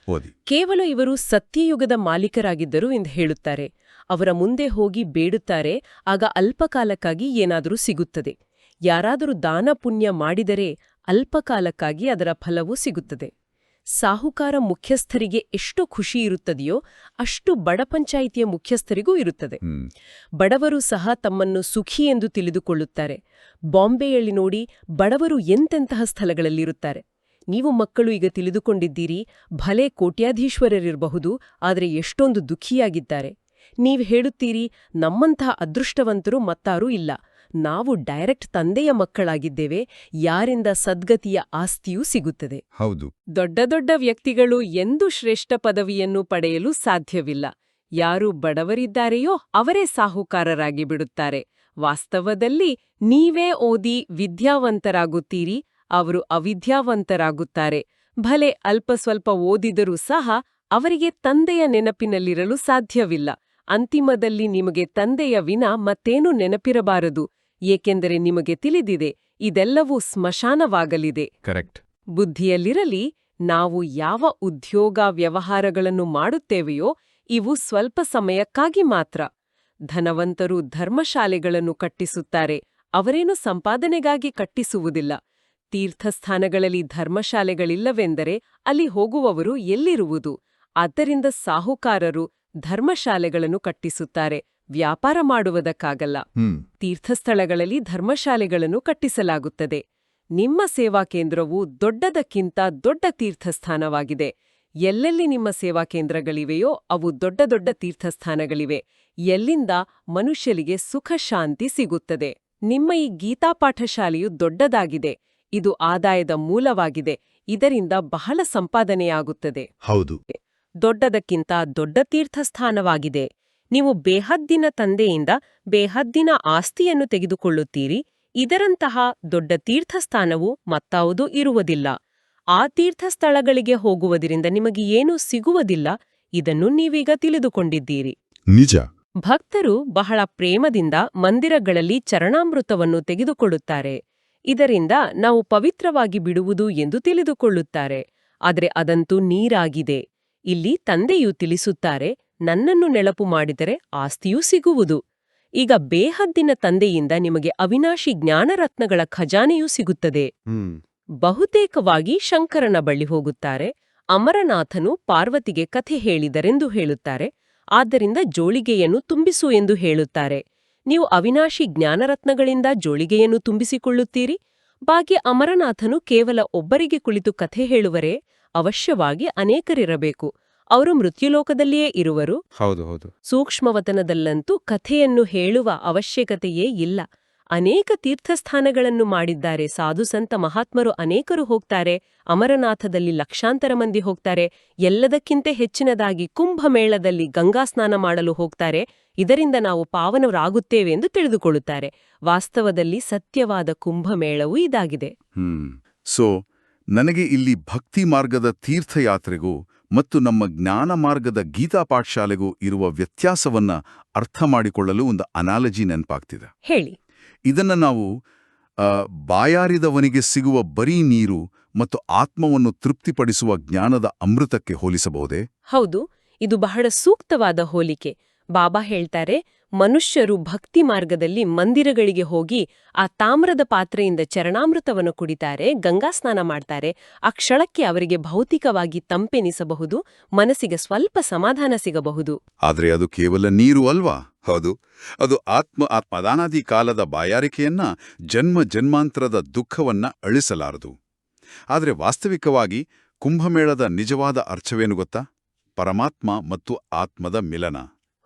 S1: ಕೇವಲ ಇವರು ಸತ್ಯಯುಗದ ಮಾಲೀಕರಾಗಿದ್ದರು ಎಂದು ಹೇಳುತ್ತಾರೆ. ಅವರ ಮುಂದೆ ಹೋಗಿ ಬೇಡುತ್ತಾರೆ, ಆಗ ಅಲ್ಪಕಾಲಕ್ಕಾಗಿ ಏನಾದರೂ ಸಿಗುತ್ತದೆ. ಯಾರಾದರೂ ದಾನ ಪುಣ್ಯ ಮಾಡಿದರೆ ಅಲ್ಪಕಾಲಕ್ಕಾಗಿ ಅದರ ಫಲವೂ ಸಿಗುತ್ತದೆ. ಸಾಹುಕಾರ ಮುಖ್ಯಸ್ಥರಿಗೆ ಎಷ್ಟು ಖುಷಿ ಇರುತ್ತದೆಯೋ ಅಷ್ಟು ಬಡ ಪಂಚಾಯಿತಿಯ ಮುಖ್ಯಸ್ಥರಿಗೂ ಇರುತ್ತದೆ. ಬಡವರು ಸಹ ತಮ್ಮನ್ನು ಸುಖಿ ಎಂದು ತಿಳಿದುಕೊಳ್ಳುತ್ತಾರೆ. ಬಾಂಬೆಯಲ್ಲಿ ನೋಡಿ, ಬಡವರು ಎಂತೆಂತಹ ಸ್ಥಳಗಳಲ್ಲಿರುತ್ತಾರೆ. ನೀವು ಮಕ್ಕಳು ಈಗ ತಿಳಿದುಕೊಂಡಿದ್ದೀರಿ, ಭಲೆ ಕೋಟ್ಯಾಧೀಶ್ವರರಿರಬಹುದು, ಆದರೆ ಎಷ್ಟೊಂದು ದುಃಖಿಯಾಗಿದ್ದಾರೆ. ನೀವ್ ಹೇಳುತ್ತೀರಿ, ನಮ್ಮಂತಹ ಅದೃಷ್ಟವಂತರು ಮತ್ತಾರೂ ಇಲ್ಲ. ನಾವು ಡೈರೆಕ್ಟ್ ತಂದೆಯ ಮಕ್ಕಳಾಗಿದ್ದೇವೆ, ಯಾರಿಂದ ಸದ್ಗತಿಯ ಆಸ್ತಿಯೂ ಸಿಗುತ್ತದೆ.
S2: ಹೌದು.
S1: ದೊಡ್ಡ ದೊಡ್ಡ ವ್ಯಕ್ತಿಗಳು ಎಂದೂ ಶ್ರೇಷ್ಠ ಪದವಿಯನ್ನು ಪಡೆಯಲು ಸಾಧ್ಯವಿಲ್ಲ. ಯಾರು ಬಡವರಿದ್ದಾರೆಯೋ ಅವರೇ ಸಾಹುಕಾರರಾಗಿ ಬಿಡುತ್ತಾರೆ. ವಾಸ್ತವದಲ್ಲಿ ನೀವೇ ಓದಿ ವಿದ್ಯಾವಂತರಾಗುತ್ತೀರಿ, ಅವರು ಅವಿದ್ಯಾವಂತರಾಗುತ್ತಾರೆ. ಭಲೆ ಅಲ್ಪ ಸ್ವಲ್ಪ ಓದಿದರೂ ಸಹ ಅವರಿಗೆ ತಂದೆಯ ನೆನಪಿನಲ್ಲಿರಲು ಸಾಧ್ಯವಿಲ್ಲ. ಅಂತಿಮದಲ್ಲಿ ನಿಮಗೆ ತಂದೆಯ ವಿನ ಮತ್ತೇನೂ ನೆನಪಿರಬಾರದು, ಏಕೆಂದರೆ ನಿಮಗೆ ತಿಳಿದಿದೆ, ಇದೆಲ್ಲವೂ ಸ್ಮಶಾನವಾಗಲಿದೆ.
S2: ಕರೆಕ್ಟ್.
S1: ಬುದ್ಧಿಯಲ್ಲಿರಲಿ, ನಾವು ಯಾವ ಉದ್ಯೋಗ ವ್ಯವಹಾರಗಳನ್ನು ಮಾಡುತ್ತೇವೆಯೋ ಇವು ಸ್ವಲ್ಪ ಸಮಯಕ್ಕಾಗಿ ಮಾತ್ರ. ಧನವಂತರು ಧರ್ಮಶಾಲೆಗಳನ್ನು ಕಟ್ಟಿಸುತ್ತಾರೆ, ಅವರೇನು ಸಂಪಾದನೆಗಾಗಿ ಕಟ್ಟಿಸುವುದಿಲ್ಲ. ತೀರ್ಥಸ್ಥಾನಗಳಲ್ಲಿ ಧರ್ಮಶಾಲೆಗಳಿಲ್ಲವೆಂದರೆ ಅಲ್ಲಿ ಹೋಗುವವರು ಎಲ್ಲಿರುವುದು? ಆದ್ದರಿಂದ ಸಾಹುಕಾರರು ಧರ್ಮಶಾಲೆಗಳನ್ನು ಕಟ್ಟಿಸುತ್ತಾರೆ, ವ್ಯಾಪಾರ ಮಾಡುವುದಕ್ಕಾಗಲ್ಲ. ತೀರ್ಥಸ್ಥಳಗಳಲ್ಲಿ ಧರ್ಮಶಾಲೆಗಳನ್ನು ಕಟ್ಟಿಸಲಾಗುತ್ತದೆ. ನಿಮ್ಮ ಸೇವಾ ಕೇಂದ್ರವು ದೊಡ್ಡದಕ್ಕಿಂತ ದೊಡ್ಡ ತೀರ್ಥಸ್ಥಾನವಾಗಿದೆ. ಎಲ್ಲೆಲ್ಲಿ ನಿಮ್ಮ ಸೇವಾ ಕೇಂದ್ರಗಳಿವೆಯೋ ಅವು ದೊಡ್ಡ ದೊಡ್ಡ ತೀರ್ಥಸ್ಥಾನಗಳಿವೆ, ಎಲ್ಲಿಂದ ಮನುಷ್ಯರಿಗೆ ಸುಖ ಶಾಂತಿ ಸಿಗುತ್ತದೆ. ನಿಮ್ಮ ಈ ಗೀತಾ ಪಾಠಶಾಲೆಯು ದೊಡ್ಡದಾಗಿದೆ, ಇದು ಆದಾಯದ ಮೂಲವಾಗಿದೆ, ಇದರಿಂದ ಬಹಳ ಸಂಪಾದನೆಯಾಗುತ್ತದೆ.
S2: ಹೌದು.
S1: ದೊಡ್ಡದಕ್ಕಿಂತ ದೊಡ್ಡ ತೀರ್ಥಸ್ಥಾನವಾಗಿದೆ. ನೀವು ಬೇಹದ್ದಿನ ತಂದೆಯಿಂದ ಬೇಹದ್ದಿನ ಆಸ್ತಿಯನ್ನು ತೆಗೆದುಕೊಳ್ಳುತ್ತೀರಿ. ಇದರಂತಹ ದೊಡ್ಡ ತೀರ್ಥಸ್ಥಾನವು ಮತ್ತಾವುದೂ ಇರುವುದಿಲ್ಲ. ಆ ತೀರ್ಥಸ್ಥಳಗಳಿಗೆ ಹೋಗುವುದರಿಂದ ನಿಮಗೆ ಏನೂ ಸಿಗುವುದಿಲ್ಲ. ಇದನ್ನು ನೀವೀಗ ತಿಳಿದುಕೊಂಡಿದ್ದೀರಿ.
S2: ನಿಜ.
S1: ಭಕ್ತರು ಬಹಳ ಪ್ರೇಮದಿಂದ ಮಂದಿರಗಳಲ್ಲಿ ಚರಣಾಮೃತವನ್ನು ತೆಗೆದುಕೊಳ್ಳುತ್ತಾರೆ. ಇದರಿಂದ ನಾವು ಪವಿತ್ರವಾಗಿ ಬಿಡುವುದು ಎಂದು ತಿಳಿದುಕೊಳ್ಳುತ್ತಾರೆ. ಆದರೆ ಅದಂತೂ ನೀರಾಗಿದೆ. ಇಲ್ಲಿ ತಂದೆಯು ತಿಳಿಸುತ್ತಾರೆ, ನನ್ನನ್ನು ನೆನಪು ಮಾಡಿದರೆ ಆಸ್ತಿಯೂ ಸಿಗುವುದು. ಈಗ ಬೇಹದ್ದಿನ ತಂದೆಯಿಂದ ನಿಮಗೆ ಅವಿನಾಶಿ ಜ್ಞಾನರತ್ನಗಳ ಖಜಾನೆಯೂ ಸಿಗುತ್ತದೆ. ಬಹುತೇಕವಾಗಿ ಶಂಕರನ ಬಳಿ ಹೋಗುತ್ತಾರೆ. ಅಮರನಾಥನು ಪಾರ್ವತಿಗೆ ಕಥೆ ಹೇಳಿದರೆಂದು ಹೇಳುತ್ತಾರೆ. ಆದ್ದರಿಂದ ಜೋಳಿಗೆಯನ್ನು ತುಂಬಿಸು ಎಂದು ಹೇಳುತ್ತಾರೆ. ನೀವು ಅವಿನಾಶಿ ಜ್ಞಾನರತ್ನಗಳಿಂದ ಜೋಳಿಗೆಯನ್ನು ತುಂಬಿಸಿಕೊಳ್ಳುತ್ತೀರಿ. ಬಾಗಿ ಅಮರನಾಥನು ಕೇವಲ ಒಬ್ಬರಿಗೆ ಕುಳಿತು ಕಥೆ ಹೇಳುವರೇ? ಅವಶ್ಯವಾಗಿ ಅನೇಕರಿರಬೇಕು. ಅವರು ಮೃತ್ಯುಲೋಕದಲ್ಲಿಯೇ ಇರುವರು.
S2: ಹೌದು.
S1: ಸೂಕ್ಷ್ಮವತನದಲ್ಲಂತೂ ಕಥೆಯನ್ನು ಹೇಳುವ ಅವಶ್ಯಕತೆಯೇ ಇಲ್ಲ. ಅನೇಕ ತೀರ್ಥಸ್ಥಾನಗಳನ್ನು ಮಾಡಿದ್ದಾರೆ. ಸಾಧುಸಂತ ಮಹಾತ್ಮರು ಅನೇಕರು ಹೋಗ್ತಾರೆ. ಅಮರನಾಥದಲ್ಲಿ ಲಕ್ಷಾಂತರ ಮಂದಿ ಹೋಗ್ತಾರೆ. ಎಲ್ಲದಕ್ಕಿಂತ ಹೆಚ್ಚಿನದಾಗಿ ಕುಂಭಮೇಳದಲ್ಲಿ ಗಂಗಾ ಸ್ನಾನ ಮಾಡಲು ಹೋಗ್ತಾರೆ. ಇದರಿಂದ ನಾವು ಪಾವನರಾಗುತ್ತೇವೆ ಎಂದು ತಿಳಿದುಕೊಳ್ಳುತ್ತಾರೆ. ವಾಸ್ತವದಲ್ಲಿ ಸತ್ಯವಾದ ಕುಂಭಮೇಳವೂ ಇದಾಗಿದೆ.
S2: ಸೊ ನನಗೆ ಇಲ್ಲಿ ಭಕ್ತಿ ಮಾರ್ಗದ ತೀರ್ಥಯಾತ್ರೆಗೂ ಮತ್ತು ನಮ್ಮ ಜ್ಞಾನ ಮಾರ್ಗದ ಗೀತಾ ಪಾಠಶಾಲೆಗೂ ಇರುವ ವ್ಯತ್ಯಾಸವನ್ನ ಅರ್ಥ ಮಾಡಿಕೊಳ್ಳಲು ಒಂದು ಅನಾಲಜಿ ನೆನಪಾಗ್ತಿದೆ.
S1: ಹೇಳಿ.
S2: ಇದನ್ನ ನಾವು ಬಾಯಾರಿದವನಿಗೆ ಸಿಗುವ ಬರೀ ನೀರು ಮತ್ತು ಆತ್ಮವನ್ನು ತೃಪ್ತಿಪಡಿಸುವ ಜ್ಞಾನದ ಅಮೃತಕ್ಕೆ ಹೋಲಿಸಬಹುದೇ?
S1: ಹೌದು, ಇದು ಬಹಳ ಸೂಕ್ತವಾದ ಹೋಲಿಕೆ. ಬಾಬಾ ಹೇಳ್ತಾರೆ, ಮನುಷ್ಯರು ಭಕ್ತಿ ಮಾರ್ಗದಲ್ಲಿ ಮಂದಿರಗಳಿಗೆ ಹೋಗಿ ಆ ತಾಮ್ರದ ಪಾತ್ರೆಯಿಂದ ಚರಣಾಮೃತವನ್ನು ಕುಡಿತಾರೆ, ಗಂಗಾ ಸ್ನಾನ ಮಾಡ್ತಾರೆ. ಆ ಕ್ಷಣಕ್ಕೆ ಅವರಿಗೆ ಭೌತಿಕವಾಗಿ ತಂಪೆನಿಸಬಹುದು, ಮನಸ್ಸಿಗೆ ಸ್ವಲ್ಪ ಸಮಾಧಾನ ಸಿಗಬಹುದು.
S2: ಆದ್ರೆ ಅದು ಕೇವಲ ನೀರು ಅಲ್ವಾ? ಹೌದು, ಅದು ಆತ್ಮದಾನಾದಿ ಕಾಲದ ಬಾಯಾರಿಕೆಯನ್ನ, ಜನ್ಮ ಜನ್ಮಾಂತರದ ದುಃಖವನ್ನ ಅಳಿಸಲಾರದು. ಆದ್ರೆ ವಾಸ್ತವಿಕವಾಗಿ ಕುಂಭಮೇಳದ ನಿಜವಾದ ಅರ್ಥವೇನು ಗೊತ್ತಾ? ಪರಮಾತ್ಮ ಮತ್ತು ಆತ್ಮದ ಮಿಲನ.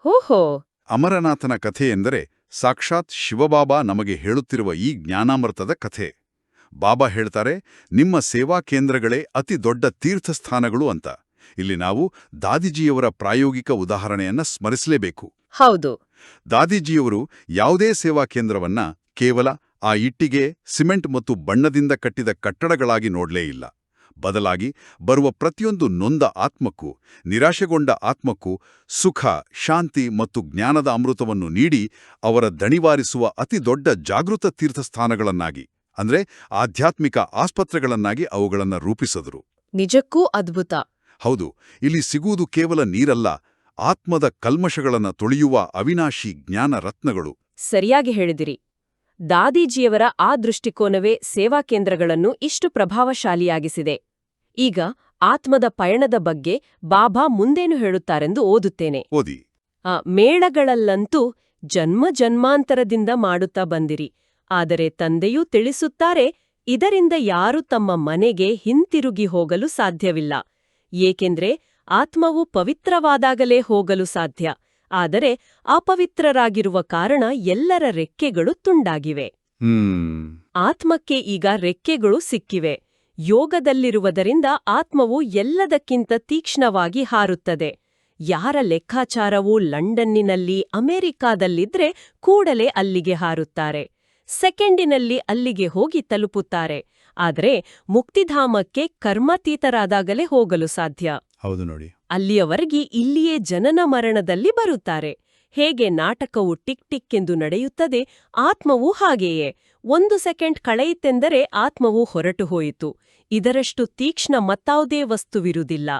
S1: ಓಹೋ.
S2: ಅಮರನಾಥನ ಕಥೆ ಎಂದರೆ ಸಾಕ್ಷಾತ್ ಶಿವಬಾಬಾ ನಮಗೆ ಹೇಳುತ್ತಿರುವ ಈ ಜ್ಞಾನಾಮೃತದ ಕಥೆ. ಬಾಬಾ ಹೇಳ್ತಾರೆ, ನಿಮ್ಮ ಸೇವಾ ಕೇಂದ್ರಗಳೇ ಅತಿ ದೊಡ್ಡ ತೀರ್ಥಸ್ಥಾನಗಳು ಅಂತ. ಇಲ್ಲಿ ನಾವು ದಾದಿಜಿಯವರ ಪ್ರಾಯೋಗಿಕ ಉದಾಹರಣೆಯನ್ನ ಸ್ಮರಿಸಲೇಬೇಕು.
S1: ಹೌದು.
S2: ದಾದಿಜಿಯವರು ಯಾವುದೇ ಸೇವಾ ಕೇಂದ್ರವನ್ನ ಕೇವಲ ಆ ಇಟ್ಟಿಗೆ, ಸಿಮೆಂಟ್ ಮತ್ತು ಬಣ್ಣದಿಂದ ಕಟ್ಟಿದ ಕಟ್ಟಡಗಳಾಗಿ ನೋಡ್ಲೇ ಇಲ್ಲ. ಬದಲಾಗಿ ಬರುವ ಪ್ರತಿಯೊಂದು ನೊಂದ ಆತ್ಮಕ್ಕೂ, ನಿರಾಶೆಗೊಂಡ ಆತ್ಮಕ್ಕೂ ಸುಖ, ಶಾಂತಿ ಮತ್ತು ಜ್ಞಾನದ ಅಮೃತವನ್ನು ನೀಡಿ ಅವರ ದಣಿವಾರಿಸುವ ಅತಿ ದೊಡ್ಡ ಜಾಗೃತ ತೀರ್ಥಸ್ಥಾನಗಳನ್ನಾಗಿ, ಅಂದ್ರೆ ಆಧ್ಯಾತ್ಮಿಕ ಆಸ್ಪತ್ರೆಗಳನ್ನಾಗಿ ಅವುಗಳನ್ನು ರೂಪಿಸಿದರು.
S1: ನಿಜಕ್ಕೂ ಅದ್ಭುತ.
S2: ಹೌದು, ಇಲ್ಲಿ ಸಿಗುವುದು ಕೇವಲ ನೀರಲ್ಲ, ಆತ್ಮದ ಕಲ್ಮಶಗಳನ್ನು ತೊಳೆಯುವ ಅವಿನಾಶಿ ಜ್ಞಾನ ರತ್ನಗಳು.
S1: ಸರಿಯಾಗಿ ಹೇಳಿದಿರಿ. ದಾದೀಜಿಯವರ ಆ ದೃಷ್ಟಿಕೋನವೇ ಸೇವಾ ಕೇಂದ್ರಗಳನ್ನು ಇಷ್ಟು ಪ್ರಭಾವಶಾಲಿಯಾಗಿಸಿದೆ. ಈಗ ಆತ್ಮದ ಪಯಣದ ಬಗ್ಗೆ ಬಾಬಾ ಮುಂದೇನು ಹೇಳುತ್ತಾರೆಂದು ಓದುತ್ತೇನೆ.
S2: ಓದಿ.
S1: ಮೇಳಗಳಲ್ಲಂತೂ ಜನ್ಮ ಜನ್ಮಾಂತರದಿಂದ ಮಾಡುತ್ತಾ ಬಂದಿರಿ. ಆದರೆ ತಂದೆಯೂ ತಿಳಿಸುತ್ತಾರೆ, ಇದರಿಂದ ಯಾರೂ ತಮ್ಮ ಮನೆಗೆ ಹಿಂತಿರುಗಿ ಹೋಗಲು ಸಾಧ್ಯವಿಲ್ಲ. ಏಕೆಂದ್ರೆ ಆತ್ಮವು ಪವಿತ್ರವಾದಾಗಲೇ ಹೋಗಲು ಸಾಧ್ಯ. ಆದರೆ ಅಪವಿತ್ರರಾಗಿರುವ ಕಾರಣ ಎಲ್ಲರ ರೆಕ್ಕೆಗಳು ತುಂಡಾಗಿವೆ. ಆತ್ಮಕ್ಕೆ ಈಗ ರೆಕ್ಕೆಗಳು ಸಿಕ್ಕಿವೆ. ಯೋಗದಲ್ಲಿರುವುದರಿಂದ ಆತ್ಮವು ಎಲ್ಲದಕ್ಕಿಂತ ತೀಕ್ಷ್ಣವಾಗಿ ಹಾರುತ್ತದೆ. ಯಾರ ಲೆಕ್ಕಾಚಾರವೂ ಲಂಡನ್ನಿನಲ್ಲಿ ಅಮೆರಿಕಾದಲ್ಲಿದ್ರೆ ಕೂಡಲೇ ಅಲ್ಲಿಗೆ ಹಾರುತ್ತಾರೆ. ಸೆಕೆಂಡಿನಲ್ಲಿ ಅಲ್ಲಿಗೆ ಹೋಗಿ ತಲುಪುತ್ತಾರೆ. ಆದರೆ ಮುಕ್ತಿಧಾಮಕ್ಕೆ ಕರ್ಮಾತೀತರಾದಾಗಲೇ ಹೋಗಲು ಸಾಧ್ಯ.
S2: ಹೌದು ನೋಡಿ.
S1: ಅಲ್ಲಿಯವರೆಗೆ ಇಲ್ಲಿಯೇ ಜನನ ಮರಣದಲ್ಲಿ ಬರುತ್ತಾರೆ. ಹೇಗೆ ನಾಟಕವು ಟಿಕ್ ಟಿಕ್ ಎಂದು ನಡೆಯುತ್ತದೆ, ಆತ್ಮವೂ ಹಾಗೆಯೇ. 1 ಸೆಕೆಂಡ್ ಕಳೆಯಿತೆಂದರೆ ಆತ್ಮವು ಹೊರಟು ಹೋಯಿತು. ಇದರಷ್ಟು ತೀಕ್ಷ್ಣ ಮತ್ತಾವುದೇ ವಸ್ತುವಿರುವುದಿಲ್ಲ.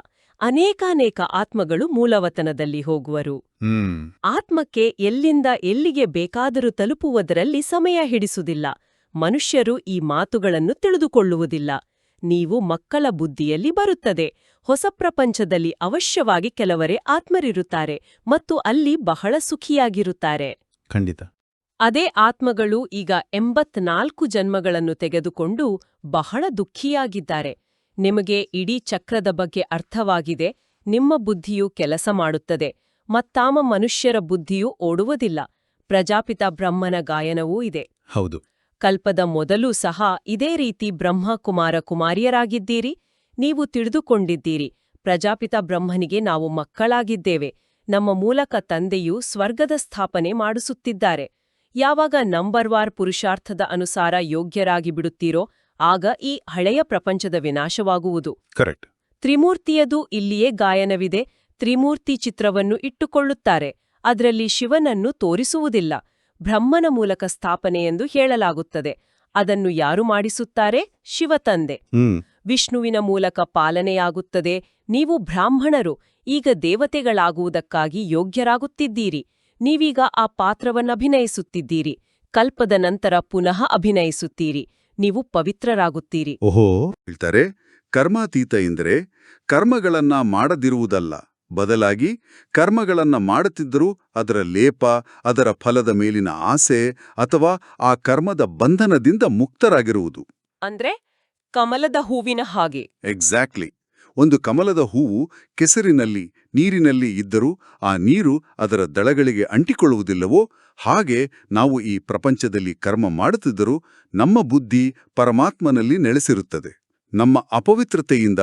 S1: ಅನೇಕಾನೇಕ ಆತ್ಮಗಳು ಮೂಲವತನದಲ್ಲಿ ಹೋಗುವರು. ಆತ್ಮಕ್ಕೆ ಎಲ್ಲಿಂದ ಎಲ್ಲಿಗೆ ಬೇಕಾದರೂ ತಲುಪುವುದರಲ್ಲಿ ಸಮಯ ಹಿಡಿಸುವುದಿಲ್ಲ. ಮನುಷ್ಯರು ಈ ಮಾತುಗಳನ್ನು ತಿಳಿದುಕೊಳ್ಳುವುದಿಲ್ಲ. ನೀವು ಮಕ್ಕಳ ಬುದ್ಧಿಯಲ್ಲಿ ಬರುತ್ತದೆ. ಹೊಸ ಪ್ರಪಂಚದಲ್ಲಿ ಅವಶ್ಯವಾಗಿ ಕೆಲವರೇ ಆತ್ಮರಿರುತ್ತಾರೆ ಮತ್ತು ಅಲ್ಲಿ ಬಹಳ ಸುಖಿಯಾಗಿರುತ್ತಾರೆ.
S2: ಖಂಡಿತ.
S1: ಅದೇ ಆತ್ಮಗಳು ಈಗ 84 ಜನ್ಮಗಳನ್ನು ತೆಗೆದುಕೊಂಡು ಬಹಳ ದುಃಖಿಯಾಗಿದ್ದಾರೆ. ನಿಮಗೆ ಇಡೀ ಚಕ್ರದ ಬಗ್ಗೆ ಅರ್ಥವಾಗಿದೆ. ನಿಮ್ಮ ಬುದ್ಧಿಯು ಕೆಲಸ ಮಾಡುತ್ತದೆ. ಮತ್ತಾಮ ಮನುಷ್ಯರ ಬುದ್ಧಿಯೂ ಓಡುವುದಿಲ್ಲ. ಪ್ರಜಾಪಿತ ಬ್ರಹ್ಮನ ಗಾಯನವೂ ಇದೆ.
S2: ಹೌದು.
S1: ಕಲ್ಪದ ಮೊದಲೂ ಸಹ ಇದೇ ರೀತಿ ಬ್ರಹ್ಮ ಕುಮಾರ ಕುಮಾರಿಯರಾಗಿದ್ದೀರಿ. ನೀವು ತಿಳಿದುಕೊಂಡಿದ್ದೀರಿ, ಪ್ರಜಾಪಿತ ಬ್ರಹ್ಮನಿಗೆ ನಾವು ಮಕ್ಕಳಾಗಿದ್ದೇವೆ. ನಮ್ಮ ಮೂಲಕ ತಂದೆಯು ಸ್ವರ್ಗದ ಸ್ಥಾಪನೆ ಮಾಡಿಸುತ್ತಿದ್ದಾರೆ. ಯಾವಾಗ ನಂಬರ್ವಾರ್ ಪುರುಷಾರ್ಥದ ಅನುಸಾರ ಯೋಗ್ಯರಾಗಿ ಬಿಡುತ್ತೀರೋ ಆಗ ಈ ಹಳೆಯ ಪ್ರಪಂಚದ ವಿನಾಶವಾಗುವುದು.
S2: ಕರೆಕ್ಟ್.
S1: ತ್ರಿಮೂರ್ತಿಯದು ಇಲ್ಲಿಯೇ ಗಾಯನವಿದೆ. ತ್ರಿಮೂರ್ತಿ ಚಿತ್ರವನ್ನು ಇಟ್ಟುಕೊಳ್ಳುತ್ತಾರೆ. ಅದರಲ್ಲಿ ಶಿವನನ್ನು ತೋರಿಸುವುದಿಲ್ಲ. ಬ್ರಹ್ಮನ ಮೂಲಕ ಸ್ಥಾಪನೆ ಎಂದು ಹೇಳಲಾಗುತ್ತದೆ. ಅದನ್ನು ಯಾರು ಮಾಡಿಸುತ್ತಾರೆ? ಶಿವತಂದೆ. ವಿಷ್ಣುವಿನ ಮೂಲಕ ಪಾಲನೆಯಾಗುತ್ತದೆ. ನೀವು ಬ್ರಾಹ್ಮಣರು ಈಗ ದೇವತೆಗಳಾಗುವುದಕ್ಕಾಗಿ ಯೋಗ್ಯರಾಗುತ್ತಿದ್ದೀರಿ. ನೀವೀಗ ಆ ಪಾತ್ರವನ್ನಭಿನಯಿಸುತ್ತಿದ್ದೀರಿ. ಕಲ್ಪದ ನಂತರ ಪುನಃ ಅಭಿನಯಿಸುತ್ತೀರಿ. ನೀವು ಪವಿತ್ರರಾಗುತ್ತೀರಿ.
S2: ಓಹೋ. ಹೇಳ್ತಾರೆ, ಕರ್ಮಾತೀತ ಎಂದರೆ ಕರ್ಮಗಳನ್ನ ಮಾಡದಿರುವುದಲ್ಲ, ಬದಲಾಗಿ ಕರ್ಮಗಳನ್ನ ಮಾಡುತ್ತಿದ್ದರೂ ಅದರ ಲೇಪ, ಅದರ ಫಲದ ಮೇಲಿನ ಆಸೆ ಅಥವಾ ಆ ಕರ್ಮದ ಬಂಧನದಿಂದ ಮುಕ್ತರಾಗಿರುವುದು.
S1: ಅಂದ್ರೆ ಕಮಲದ ಹೂವಿನ ಹಾಗೆ.
S2: ಎಕ್ಸಾಕ್ಟ್ಲಿ. ಒಂದು ಕಮಲದ ಹೂವು ಕೆಸರಿನಲ್ಲಿ, ನೀರಿನಲ್ಲಿ ಇದ್ದರೂ ಆ ನೀರು ಅದರ ದಳಗಳಿಗೆ ಅಂಟಿಕೊಳ್ಳುವುದಿಲ್ಲವೋ ಹಾಗೆ ನಾವು ಈ ಪ್ರಪಂಚದಲ್ಲಿ ಕರ್ಮ ಮಾಡುತ್ತಿದ್ದರೂ ನಮ್ಮ ಬುದ್ಧಿ ಪರಮಾತ್ಮನಲ್ಲಿ ನೆಲೆಸಿರುತ್ತದೆ. ನಮ್ಮ ಅಪವಿತ್ರತೆಯಿಂದ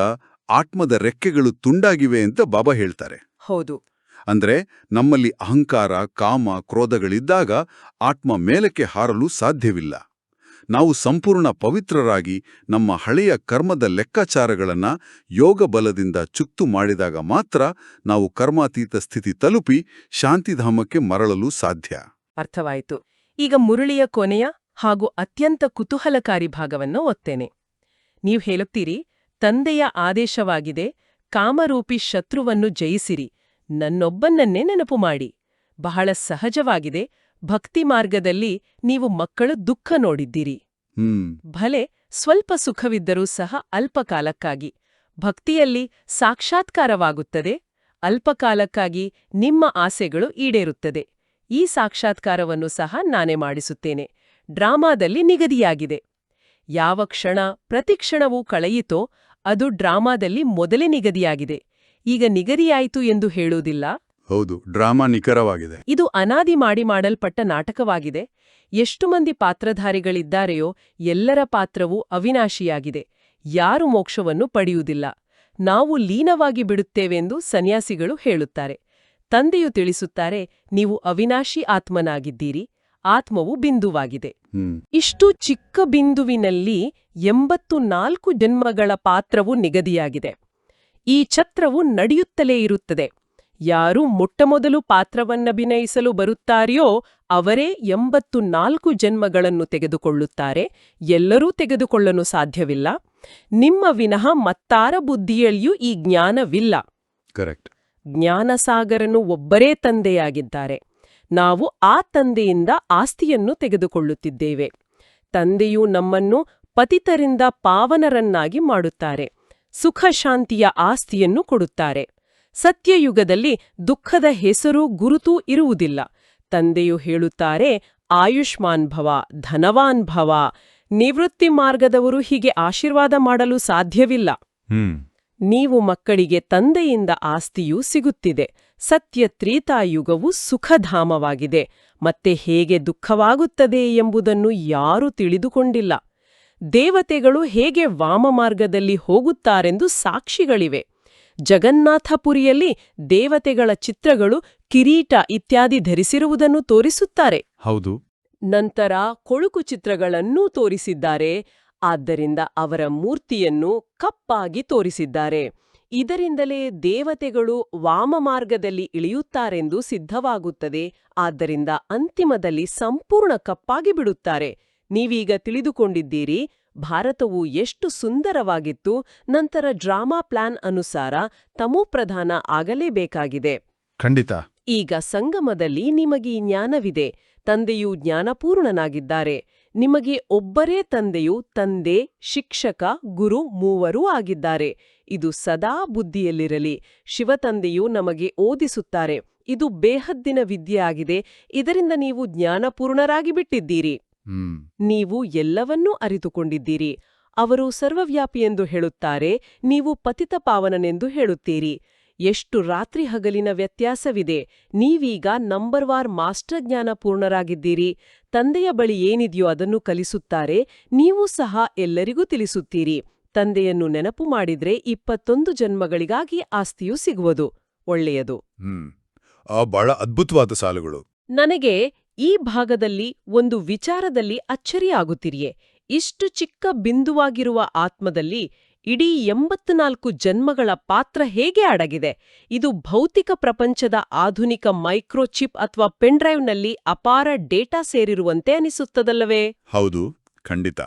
S2: ಆತ್ಮದ ರೆಕ್ಕೆಗಳು ತುಂಡಾಗಿವೆ ಅಂತ ಬಾಬಾ ಹೇಳ್ತಾರೆ.
S1: ಹೌದು.
S2: ಅಂದ್ರೆ ನಮ್ಮಲ್ಲಿ ಅಹಂಕಾರ, ಕಾಮ, ಕ್ರೋಧಗಳಿದ್ದಾಗ ಆತ್ಮ ಮೇಲಕ್ಕೆ ಹಾರಲು ಸಾಧ್ಯವಿಲ್ಲ. ನಾವು ಸಂಪೂರ್ಣ ಪವಿತ್ರರಾಗಿ ನಮ್ಮ ಹಳೆಯ ಕರ್ಮದ ಲೆಕ್ಕಾಚಾರಗಳನ್ನ ಯೋಗ ಬಲದಿಂದ ಚುಕ್ತು ಮಾಡಿದಾಗ ಮಾತ್ರ ನಾವು ಕರ್ಮಾತೀತ ಸ್ಥಿತಿ ತಲುಪಿ ಶಾಂತಿಧಾಮಕ್ಕೆ ಮರಳಲು ಸಾಧ್ಯ.
S1: ಅರ್ಥವಾಯಿತು. ಈಗ ಮುರಳಿಯ ಕೊನೆಯ ಹಾಗೂ ಅತ್ಯಂತ ಕುತೂಹಲಕಾರಿ ಭಾಗವನ್ನು ಓದ್ತೇನೆ. ನೀವು ಹೇಳುತ್ತೀರಿ, ತಂದೆಯ ಆದೇಶವಾಗಿದೆ, ಕಾಮರೂಪಿ ಶತ್ರುವನ್ನು ಜಯಿಸಿರಿ, ನನ್ನೊಬ್ಬನನ್ನೇ ನೆನಪು ಮಾಡಿ. ಬಹಳ ಸಹಜವಾಗಿದೆ. ಭಕ್ತಿ ಮಾರ್ಗದಲ್ಲಿ ನೀವು ಮಕ್ಕಳು ದುಃಖ ನೋಡಿದ್ದೀರಿ. ಭಲೆ ಸ್ವಲ್ಪ ಸುಖವಿದ್ದರೂ ಸಹ ಅಲ್ಪಕಾಲಕ್ಕಾಗಿ. ಭಕ್ತಿಯಲ್ಲಿ ಸಾಕ್ಷಾತ್ಕಾರವಾಗುತ್ತದೆ. ಅಲ್ಪಕಾಲಕ್ಕಾಗಿ ನಿಮ್ಮ ಆಸೆಗಳು ಈಡೇರುತ್ತದೆ. ಈ ಸಾಕ್ಷಾತ್ಕಾರವನ್ನು ಸಹ ನಾನೇ ಮಾಡಿಸುತ್ತೇನೆ. ಡ್ರಾಮಾದಲ್ಲಿ ನಿಗದಿಯಾಗಿದೆ. ಯಾವ ಕ್ಷಣ ಪ್ರತಿಕ್ಷಣವೂ ಕಳೆಯಿತೋ ಅದು ಡ್ರಾಮಾದಲ್ಲಿ ಮೊದಲೇ ನಿಗದಿಯಾಗಿದೆ. ಈಗ ನಿಗದಿಯಾಯಿತು ಎಂದು ಹೇಳುವುದಿಲ್ಲ.
S2: ಹೌದು, ಡ್ರಾಮಾ ನಿಖರವಾಗಿದೆ.
S1: ಇದು ಅನಾದಿ ಮಾಡಲ್ಪಟ್ಟ ನಾಟಕವಾಗಿದೆ. ಎಷ್ಟು ಮಂದಿ ಪಾತ್ರಧಾರಿಗಳಿದ್ದಾರೆಯೋ ಎಲ್ಲರ ಪಾತ್ರವೂ ಅವಿನಾಶಿಯಾಗಿದೆ. ಯಾರು ಮೋಕ್ಷವನ್ನು ಪಡೆಯುವುದಿಲ್ಲ. ನಾವು ಲೀನವಾಗಿ ಬಿಡುತ್ತೇವೆಂದು ಸನ್ಯಾಸಿಗಳು ಹೇಳುತ್ತಾರೆ. ತಂದೆಯು ತಿಳಿಸುತ್ತಾರೆ, ನೀವು ಅವಿನಾಶಿ ಆತ್ಮನಾಗಿದ್ದೀರಿ. ಆತ್ಮವು ಬಿಂದುವಾಗಿದೆ. ಇಷ್ಟು ಚಿಕ್ಕ ಬಿಂದುವಿನಲ್ಲಿ 84 ಜನ್ಮಗಳ ಪಾತ್ರವು ನಿಗದಿಯಾಗಿದೆ. ಈ ಛತ್ರವು ನಡೆಯುತ್ತಲೇ ಇರುತ್ತದೆ. ಯಾರು ಮೊಟ್ಟಮೊದಲು ಪಾತ್ರವನ್ನಭಿನಯಿಸಲು ಬರುತ್ತಾರೆಯೋ ಅವರೇ 84 ಜನ್ಮಗಳನ್ನು ತೆಗೆದುಕೊಳ್ಳುತ್ತಾರೆ. ಎಲ್ಲರೂ ತೆಗೆದುಕೊಳ್ಳಲು ಸಾಧ್ಯವಿಲ್ಲ. ನಿಮ್ಮ ವಿನಃ ಮತ್ತಾರ ಬುದ್ಧಿಯಲ್ಲಿಯೂ ಈ ಜ್ಞಾನವಿಲ್ಲ.
S2: ಕರೆಕ್ಟ್.
S1: ಜ್ಞಾನಸಾಗರನು ಒಬ್ಬರೇ ತಂದೆಯಾಗಿದ್ದಾರೆ. ನಾವು ಆ ತಂದೆಯಿಂದ ಆಸ್ತಿಯನ್ನು ತೆಗೆದುಕೊಳ್ಳುತ್ತಿದ್ದೇವೆ. ತಂದೆಯು ನಮ್ಮನ್ನು ಪತಿತರಿಂದ ಪಾವನರನ್ನಾಗಿ ಮಾಡುತ್ತಾರೆ. ಸುಖ ಶಾಂತಿಯ ಆಸ್ತಿಯನ್ನು ಕೊಡುತ್ತಾರೆ. ಸತ್ಯಯುಗದಲ್ಲಿ ದುಃಖದ ಹೆಸರು ಗುರುತೂ ಇರುವುದಿಲ್ಲ. ತಂದೆಯು ಹೇಳುತ್ತಾರೆ, ಆಯುಷ್ಮಾನ್ ಭವ, ಧನವಾನ್ ಭವ, ನಿವೃತ್ತಿ ಮಾರ್ಗದವರು ಹೀಗೆ ಆಶೀರ್ವಾದ ಮಾಡಲು ಸಾಧ್ಯವಿಲ್ಲ. ನೀವು ಮಕ್ಕಳಿಗೆ ತಂದೆಯಿಂದ ಆಸ್ತಿಯೂ ಸಿಗುತ್ತಿದೆ. ಸತ್ಯ ತ್ರೇತಾಯುಗವು ಸುಖಧಾಮವಾಗಿದೆ. ಮತ್ತೆ ಹೇಗೆ ದುಃಖವಾಗುತ್ತದೆ ಎಂಬುದನ್ನು ಯಾರೂ ತಿಳಿದುಕೊಂಡಿಲ್ಲ. ದೇವತೆಗಳು ಹೇಗೆ ವಾಮಮಾರ್ಗದಲ್ಲಿ ಹೋಗುತ್ತಾರೆಂದು ಸಾಕ್ಷಿಗಳಿವೆ. ಜಗನ್ನಾಥಪುರಿಯಲ್ಲಿ ದೇವತೆಗಳ ಚಿತ್ರಗಳು ಕಿರೀಟ ಇತ್ಯಾದಿ ಧರಿಸಿರುವುದನ್ನು ತೋರಿಸುತ್ತಾರೆ.
S2: ಹೌದು.
S1: ನಂತರ ಕೊಳುಕು ಚಿತ್ರಗಳನ್ನೂ ತೋರಿಸಿದ್ದಾರೆ. ಆದ್ದರಿಂದ ಅವರ ಮೂರ್ತಿಯನ್ನು ಕಪ್ಪಾಗಿ ತೋರಿಸಿದ್ದಾರೆ. ಇದರಿಂದಲೇ ದೇವತೆಗಳು ವಾಮಮಾರ್ಗದಲ್ಲಿ ಇಳಿಯುತ್ತಾರೆಂದು ಸಿದ್ಧವಾಗುತ್ತದೆ. ಆದ್ದರಿಂದ ಅಂತಿಮದಲ್ಲಿ ಸಂಪೂರ್ಣ ಕಪ್ಪಾಗಿ ಬಿಡುತ್ತಾರೆ. ನೀವೀಗ ತಿಳಿದುಕೊಂಡಿದ್ದೀರಿ ಭಾರತವು ಎಷ್ಟು ಸುಂದರವಾಗಿತ್ತು. ನಂತರ ಡ್ರಾಮಾ ಪ್ಲಾನ್ ಅನುಸಾರ ತಮೋಪ್ರಧಾನ ಆಗಲೇಬೇಕಾಗಿದೆ.
S2: ಖಂಡಿತ.
S1: ಈಗ ಸಂಗಮದಲ್ಲಿ ನಿಮಗೆ ಜ್ಞಾನವಿದೆ. ತಂದೆಯು ಜ್ಞಾನಪೂರ್ಣನಾಗಿದ್ದಾರೆ. ನಿಮಗೆ ಒಬ್ಬರೇ ತಂದೆಯು ತಂದೆ, ಶಿಕ್ಷಕ, ಗುರು ಮೂವರೂ ಆಗಿದ್ದಾರೆ. ಇದು ಸದಾ ಬುದ್ಧಿಯಲ್ಲಿರಲಿ. ಶಿವತಂದೆಯು ನಮಗೆ ಓದಿಸುತ್ತಾರೆ. ಇದು ಬೇಹದ್ದಿನ ವಿದ್ಯೆಯಾಗಿದೆ. ಇದರಿಂದ ನೀವು ಜ್ಞಾನಪೂರ್ಣರಾಗಿ ಬಿಟ್ಟಿದ್ದೀರಿ. ನೀವು ಎಲ್ಲವನ್ನೂ ಅರಿತುಕೊಂಡಿದ್ದೀರಿ. ಅವರು ಸರ್ವವ್ಯಾಪಿಯೆಂದು ಹೇಳುತ್ತಾರೆ. ನೀವು ಪತಿತಪಾವನನೆಂದು ಹೇಳುತ್ತೀರಿ. ಎಷ್ಟು ರಾತ್ರಿ ಹಗಲಿನ ವ್ಯತ್ಯಾಸವಿದೆ. ನೀವೀಗ ನಂಬರ್ವಾರ್ ಮಾಸ್ಟರ್ ಜ್ಞಾನಪೂರ್ಣರಾಗಿದ್ದೀರಿ. ತಂದೆಯ ಬಳಿ ಏನಿದೆಯೋ ಅದನ್ನು ಕಲಿಸುತ್ತಾರೆ. ನೀವು ಸಹ ಎಲ್ಲರಿಗೂ ತಿಳಿಸುತ್ತೀರಿ. ತಂದೆಯನ್ನು ನೆನಪು ಮಾಡಿದ್ರೆ 21 ಜನ್ಮಗಳಿಗಾಗಿ ಆಸ್ತಿಯೂ ಸಿಗುವುದು. ಒಳ್ಳೆಯದು.
S2: ಬಹಳ ಅದ್ಭುತವಾದ ಸಾಲುಗಳು.
S1: ನನಗೆ ಈ ಭಾಗದಲ್ಲಿ ಒಂದು ವಿಚಾರದಲ್ಲಿ ಅಚ್ಚರಿಯಾಗುತ್ತಿರಿಯೇ. ಇಷ್ಟು ಚಿಕ್ಕ ಬಿಂದುವಾಗಿರುವ ಆತ್ಮದಲ್ಲಿ ಇಡೀ 84 ಜನ್ಮಗಳ ಪಾತ್ರ ಹೇಗೆ ಅಡಗಿದೆ? ಇದು ಭೌತಿಕ ಪ್ರಪಂಚದ ಆಧುನಿಕ ಮೈಕ್ರೋಚಿಪ್ ಅಥವಾ ಪೆನ್ಡ್ರೈವ್ನಲ್ಲಿ ಅಪಾರ ಡೇಟಾ ಸೇರಿರುವಂತೆ ಅನಿಸುತ್ತದಲ್ಲವೇ?
S2: ಹೌದು, ಖಂಡಿತ.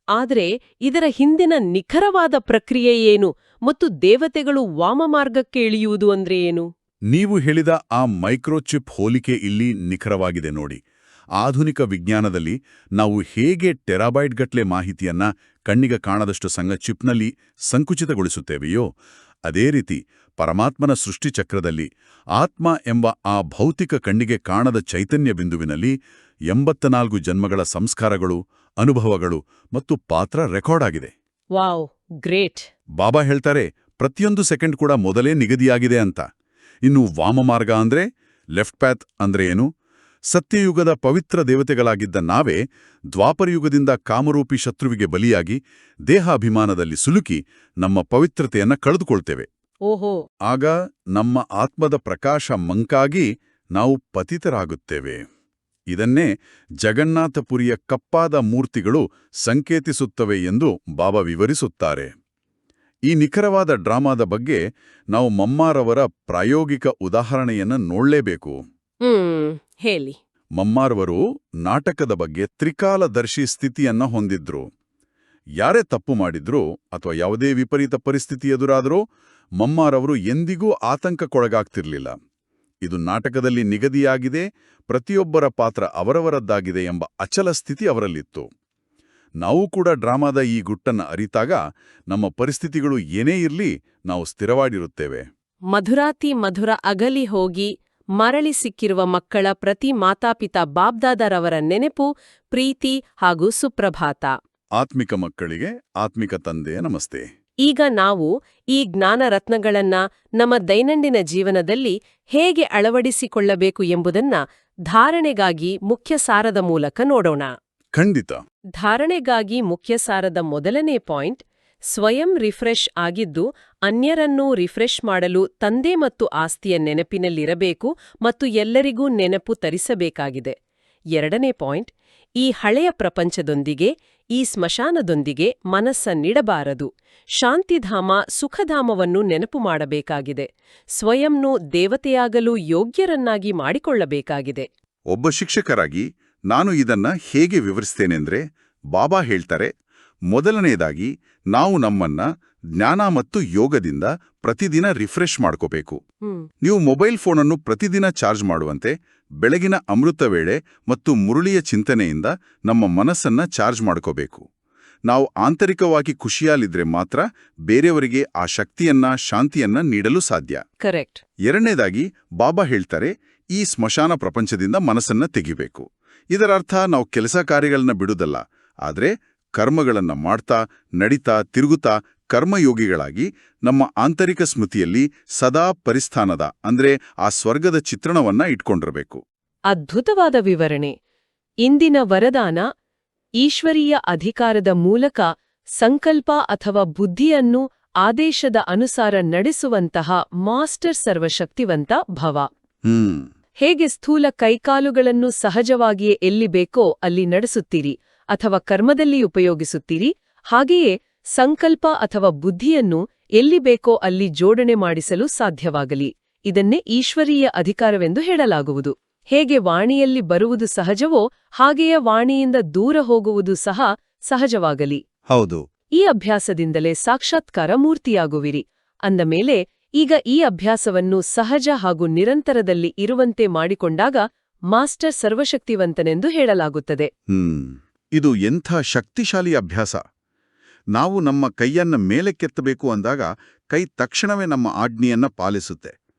S1: ಆದರೆ ಇದರ ಹಿಂದಿನ ನಿಖರವಾದ ಪ್ರಕ್ರಿಯೆ ಏನು ಮತ್ತು ದೇವತೆಗಳು ವಾಮಮಾರ್ಗಕ್ಕೆ ಇಳಿಯುವುದು ಅಂದ್ರೆ ಏನು?
S2: ನೀವು ಹೇಳಿದ ಆ ಮೈಕ್ರೋಚಿಪ್ ಹೋಲಿಕೆ ಇಲ್ಲಿ ನಿಖರವಾಗಿದೆ ನೋಡಿ. ಆಧುನಿಕ ವಿಜ್ಞಾನದಲ್ಲಿ ನಾವು ಹೇಗೆ ಟೆರಾಬೈಟ್ಗಟ್ಲೆ ಮಾಹಿತಿಯನ್ನ ಕಣ್ಣಿಗೆ ಕಾಣದಷ್ಟು ಸಣ್ಣ ಚಿಪ್ನಲ್ಲಿ ಸಂಕುಚಿತಗೊಳಿಸುತ್ತೇವೆಯೋ, ಅದೇ ರೀತಿ ಪರಮಾತ್ಮನ ಸೃಷ್ಟಿಚಕ್ರದಲ್ಲಿ ಆತ್ಮ ಎಂಬ ಆ ಭೌತಿಕ ಕಣ್ಣಿಗೆ ಕಾಣದ ಚೈತನ್ಯ ಬಿಂದುವಿನಲ್ಲಿ 84 ಜನ್ಮಗಳ ಸಂಸ್ಕಾರಗಳು, ಅನುಭವಗಳು ಮತ್ತು ಪಾತ್ರ ರೆಕಾರ್ಡ್ ಆಗಿದೆ.
S1: Wow, great.
S2: ಬಾಬಾ ಹೇಳ್ತಾರೆ, ಪ್ರತಿಯೊಂದು ಸೆಕೆಂಡ್ ಕೂಡ ಮೊದಲೇ ನಿಗದಿಯಾಗಿದೆ ಅಂತ. ಇನ್ನು ವಾಮಮಾರ್ಗ ಅಂದ್ರೆ, ಲೆಫ್ಟ್ ಪ್ಯಾತ್ ಅಂದ್ರೆ ಏನು? ಸತ್ಯಯುಗದ ಪವಿತ್ರ ದೇವತೆಗಳಾಗಿದ್ದ ನಾವೇ ದ್ವಾಪರಯುಗದಿಂದ ಕಾಮರೂಪಿ ಶತ್ರುವಿಗೆ ಬಲಿಯಾಗಿ ದೇಹಾಭಿಮಾನದಲ್ಲಿ ಸುಲುಕಿ ನಮ್ಮ ಪವಿತ್ರತೆಯನ್ನ ಕಳೆದುಕೊಳ್ತೇವೆ.
S1: ಓಹೋ.
S2: ಆಗ ನಮ್ಮ ಆತ್ಮದ ಪ್ರಕಾಶ ಮಂಕಾಗಿ ನಾವು ಪತಿತರಾಗುತ್ತೇವೆ. ಇದನ್ನೇ ಜಗನ್ನಾಥಪುರಿಯ ಕಪ್ಪಾದ ಮೂರ್ತಿಗಳು ಸಂಕೇತಿಸುತ್ತವೆ ಎಂದು ಬಾಬಾ ವಿವರಿಸುತ್ತಾರೆ. ಈ ನಿಖರವಾದ ಡ್ರಾಮಾದ ಬಗ್ಗೆ ನಾವು ಮಮ್ಮಾರವರ ಪ್ರಾಯೋಗಿಕ ಉದಾಹರಣೆಯನ್ನು ನೋಡಲೇಬೇಕು.
S1: ಹೇಳಿ.
S2: ಮಮ್ಮಾರವರು ನಾಟಕದ ಬಗ್ಗೆ ತ್ರಿಕಾಲದರ್ಶಿ ಸ್ಥಿತಿಯನ್ನ ಹೊಂದಿದ್ರು. ಯಾರೇ ತಪ್ಪು ಮಾಡಿದ್ರೂ ಅಥವಾ ಯಾವುದೇ ವಿಪರೀತ ಪರಿಸ್ಥಿತಿ ಎದುರಾದರೂ ಮಮ್ಮಾರವರು ಎಂದಿಗೂ ಆತಂಕಕ್ಕೊಳಗಾಗ್ತಿರ್ಲಿಲ್ಲ. ಇದು ನಾಟಕದಲ್ಲಿ ನಿಗದಿಯಾಗಿದೆ, ಪ್ರತಿಯೊಬ್ಬರ ಪಾತ್ರ ಅವರವರದ್ದಾಗಿದೆ ಎಂಬ ಅಚಲ ಸ್ಥಿತಿ ಅವರಲ್ಲಿತ್ತು. ನಾವು ಕೂಡ ಡ್ರಾಮಾದ ಈ ಗುಟ್ಟನ್ನು ಅರಿತಾಗ ನಮ್ಮ ಪರಿಸ್ಥಿತಿಗಳು ಏನೇ ಇರ್ಲಿ, ನಾವು ಸ್ಥಿರವಾಗಿರುತ್ತೇವೆ.
S1: ಮಧುರಾತಿ ಮಧುರ ಅಗಲಿ ಹೋಗಿ ಮರಳಿ ಸಿಕ್ಕಿರುವ ಮಕ್ಕಳ ಪ್ರತಿ ಮಾತಾಪಿತಾ ಬಾಬ್ದಾದರವರ ನೆನೆಪು, ಪ್ರೀತಿ ಹಾಗೂ ಸುಪ್ರಭಾತ.
S2: ಆತ್ಮಿಕ ಮಕ್ಕಳಿಗೆ ಆತ್ಮಿಕ ತಂದೆಯ ನಮಸ್ತೆ.
S1: ಈಗ ನಾವು ಈ ಜ್ಞಾನ ರತ್ನಗಳನ್ನ ನಮ್ಮ ದೈನಂದಿನ ಜೀವನದಲ್ಲಿ ಹೇಗೆ ಅಳವಡಿಸಿಕೊಳ್ಳಬೇಕು ಎಂಬುದನ್ನ ಧಾರಣೆಗಾಗಿ ಮುಖ್ಯ ಸಾರದ ಮೂಲಕ ನೋಡೋಣ.
S2: ಖಂಡಿತ.
S1: ಧಾರಣೆಗಾಗಿ ಮುಖ್ಯ ಸಾರದ ಮೊದಲನೇ ಪಾಯಿಂಟ್, ಸ್ವಯಂ ರಿಫ್ರೆಶ್ ಆಗಿದ್ದು ಅನ್ಯರನ್ನೂ ರಿಫ್ರೆಶ್ ಮಾಡಲು ತಂದೆ ಮತ್ತು ಆಸ್ತಿಯ ನೆನಪಿನಲ್ಲಿರಬೇಕು ಮತ್ತು ಎಲ್ಲರಿಗೂ ನೆನಪು ತರಿಸಬೇಕಾಗಿದೆ. ಎರಡನೇ ಪಾಯಿಂಟ್, ಈ ಹಳೆಯ ಪ್ರಪಂಚದೊಂದಿಗೆ, ಈ ಸ್ಮಶಾನದೊಂದಿಗೆ ಮನಸ್ಸನ್ನಿಡಬಾರದು. ಶಾಂತಿಧಾಮ, ಸುಖಧಾಮವನ್ನು ನೆನಪು ಮಾಡಬೇಕಾಗಿದೆ. ಸ್ವಯಂನು ದೇವತೆಯಾಗಲು ಯೋಗ್ಯರನ್ನಾಗಿ ಮಾಡಿಕೊಳ್ಳಬೇಕಾಗಿದೆ.
S2: ಒಬ್ಬ ಶಿಕ್ಷಕರಾಗಿ ನಾನು ಇದನ್ನ ಹೇಗೆ ವಿವರಿಸ್ತೇನೆಂದ್ರೆ, ಬಾಬಾ ಹೇಳ್ತಾರೆ, ಮೊದಲನೇದಾಗಿ ನಾವು ನಮ್ಮನ್ನ ಜ್ಞಾನ ಮತ್ತು ಯೋಗದಿಂದ ಪ್ರತಿದಿನ ರಿಫ್ರೆಶ್ ಮಾಡ್ಕೋಬೇಕು. ನೀವು ಮೊಬೈಲ್ ಫೋನನ್ನು ಪ್ರತಿದಿನ ಚಾರ್ಜ್ ಮಾಡುವಂತೆ ಬೆಳಗಿನ ಅಮೃತ ವೇಳೆ ಮತ್ತು ಮುರುಳಿಯ ಚಿಂತನೆಯಿಂದ ನಮ್ಮ ಮನಸ್ಸನ್ನ ಚಾರ್ಜ್ ಮಾಡ್ಕೋಬೇಕು. ನಾವು ಆಂತರಿಕವಾಗಿ ಖುಷಿಯಾಲಿದ್ರೆ ಮಾತ್ರ ಬೇರೆಯವರಿಗೆ ಆ ಶಕ್ತಿಯನ್ನ, ಶಾಂತಿಯನ್ನ ನೀಡಲು ಸಾಧ್ಯ.
S1: ಕರೆಕ್ಟ್.
S2: ಎರಡನೇದಾಗಿ ಬಾಬಾ ಹೇಳ್ತಾರೆ, ಈ ಸ್ಮಶಾನ ಪ್ರಪಂಚದಿಂದ ಮನಸ್ಸನ್ನ ತೆಗಿಬೇಕು. ಇದರರ್ಥ ನಾವು ಕೆಲಸ ಕಾರ್ಯಗಳನ್ನ ಬಿಡುವುದಲ್ಲ, ಆದ್ರೆ ಕರ್ಮಗಳನ್ನ ಮಾಡ್ತಾ ನಡಿತಾ ತಿರುಗುತ್ತಾ ಕರ್ಮಯೋಗಿಗಳಾಗಿ ನಮ್ಮ ಆಂತರಿಕ ಸ್ಮೃತಿಯಲ್ಲಿ ಸದಾ ಪರಿಸ್ಥಾನದ ಅಂದ್ರೆ ಆ ಸ್ವರ್ಗದ ಚಿತ್ರಣವನ್ನ ಇಟ್ಕೊಂಡಿರಬೇಕು.
S1: ಅದ್ಭುತವಾದ ವಿವರಣೆ. ಇಂದಿನ ವರದಾನ ಈಶ್ವರೀಯ ಅಧಿಕಾರದ ಮೂಲಕ ಸಂಕಲ್ಪ ಅಥವಾ ಬುದ್ಧಿಯನ್ನು ಆದೇಶದ ಅನುಸಾರ ನಡೆಸುವಂತಹ ಮಾಸ್ಟರ್ ಸರ್ವಶಕ್ತಿವಂತ ಭವ. ಹೇಗೆ ಸ್ಥೂಲ ಕೈಕಾಲುಗಳನ್ನು ಸಹಜವಾಗಿಯೇ ಎಲ್ಲಿ ಬೇಕೋ ಅಲ್ಲಿ ನಡೆಸುತ್ತೀರಿ ಅಥವಾ ಕರ್ಮದಲ್ಲಿ ಉಪಯೋಗಿಸುತ್ತೀರಿ, ಹಾಗೆಯೇ ಸಂಕಲ್ಪ ಅಥವಾ ಬುದ್ಧಿಯನ್ನು ಎಲ್ಲಿ ಬೇಕೋ ಅಲ್ಲಿ ಜೋಡಣೆ ಮಾಡಿಸಲು ಸಾಧ್ಯವಾಗಲಿ. ಇದನ್ನೇ ಈಶ್ವರೀಯ ಅಧಿಕಾರವೆಂದು ಹೇಳಲಾಗುವುದು. ಹೇಗೆ ವಾಣಿಯಲ್ಲಿ ಬರುವುದು ಸಹಜವೋ ಹಾಗೆಯೇ ವಾಣಿಯಿಂದ ದೂರ ಹೋಗುವುದು ಸಹ ಸಹಜವಾಗಲಿ.
S2: ಹೌದು.
S1: ಈ ಅಭ್ಯಾಸದಿಂದಲೇ ಸಾಕ್ಷಾತ್ಕಾರ ಮೂರ್ತಿಯಾಗುವಿರಿ. ಅಂದ ಮೇಲೆ ಈಗ ಈ ಅಭ್ಯಾಸವನ್ನು ಸಹಜ ಹಾಗೂ ನಿರಂತರದಲ್ಲಿ ಇರುವಂತೆ ಮಾಡಿಕೊಂಡಾಗ ಮಾಸ್ಟರ್ ಸರ್ವಶಕ್ತಿವಂತನೆಂದು ಹೇಳಲಾಗುತ್ತದೆ.
S2: ಇದು ಎಂಥ ಶಕ್ತಿಶಾಲಿ ಅಭ್ಯಾಸ. ನಾವು ನಮ್ಮ ಕೈಯನ್ನ ಮೇಲಕ್ಕೆತ್ತಬೇಕು ಅಂದಾಗ ಕೈ ತಕ್ಷಣವೇ ನಮ್ಮ ಆಜ್ಞೆಯನ್ನ ಪಾಲಿಸುತ್ತೆ.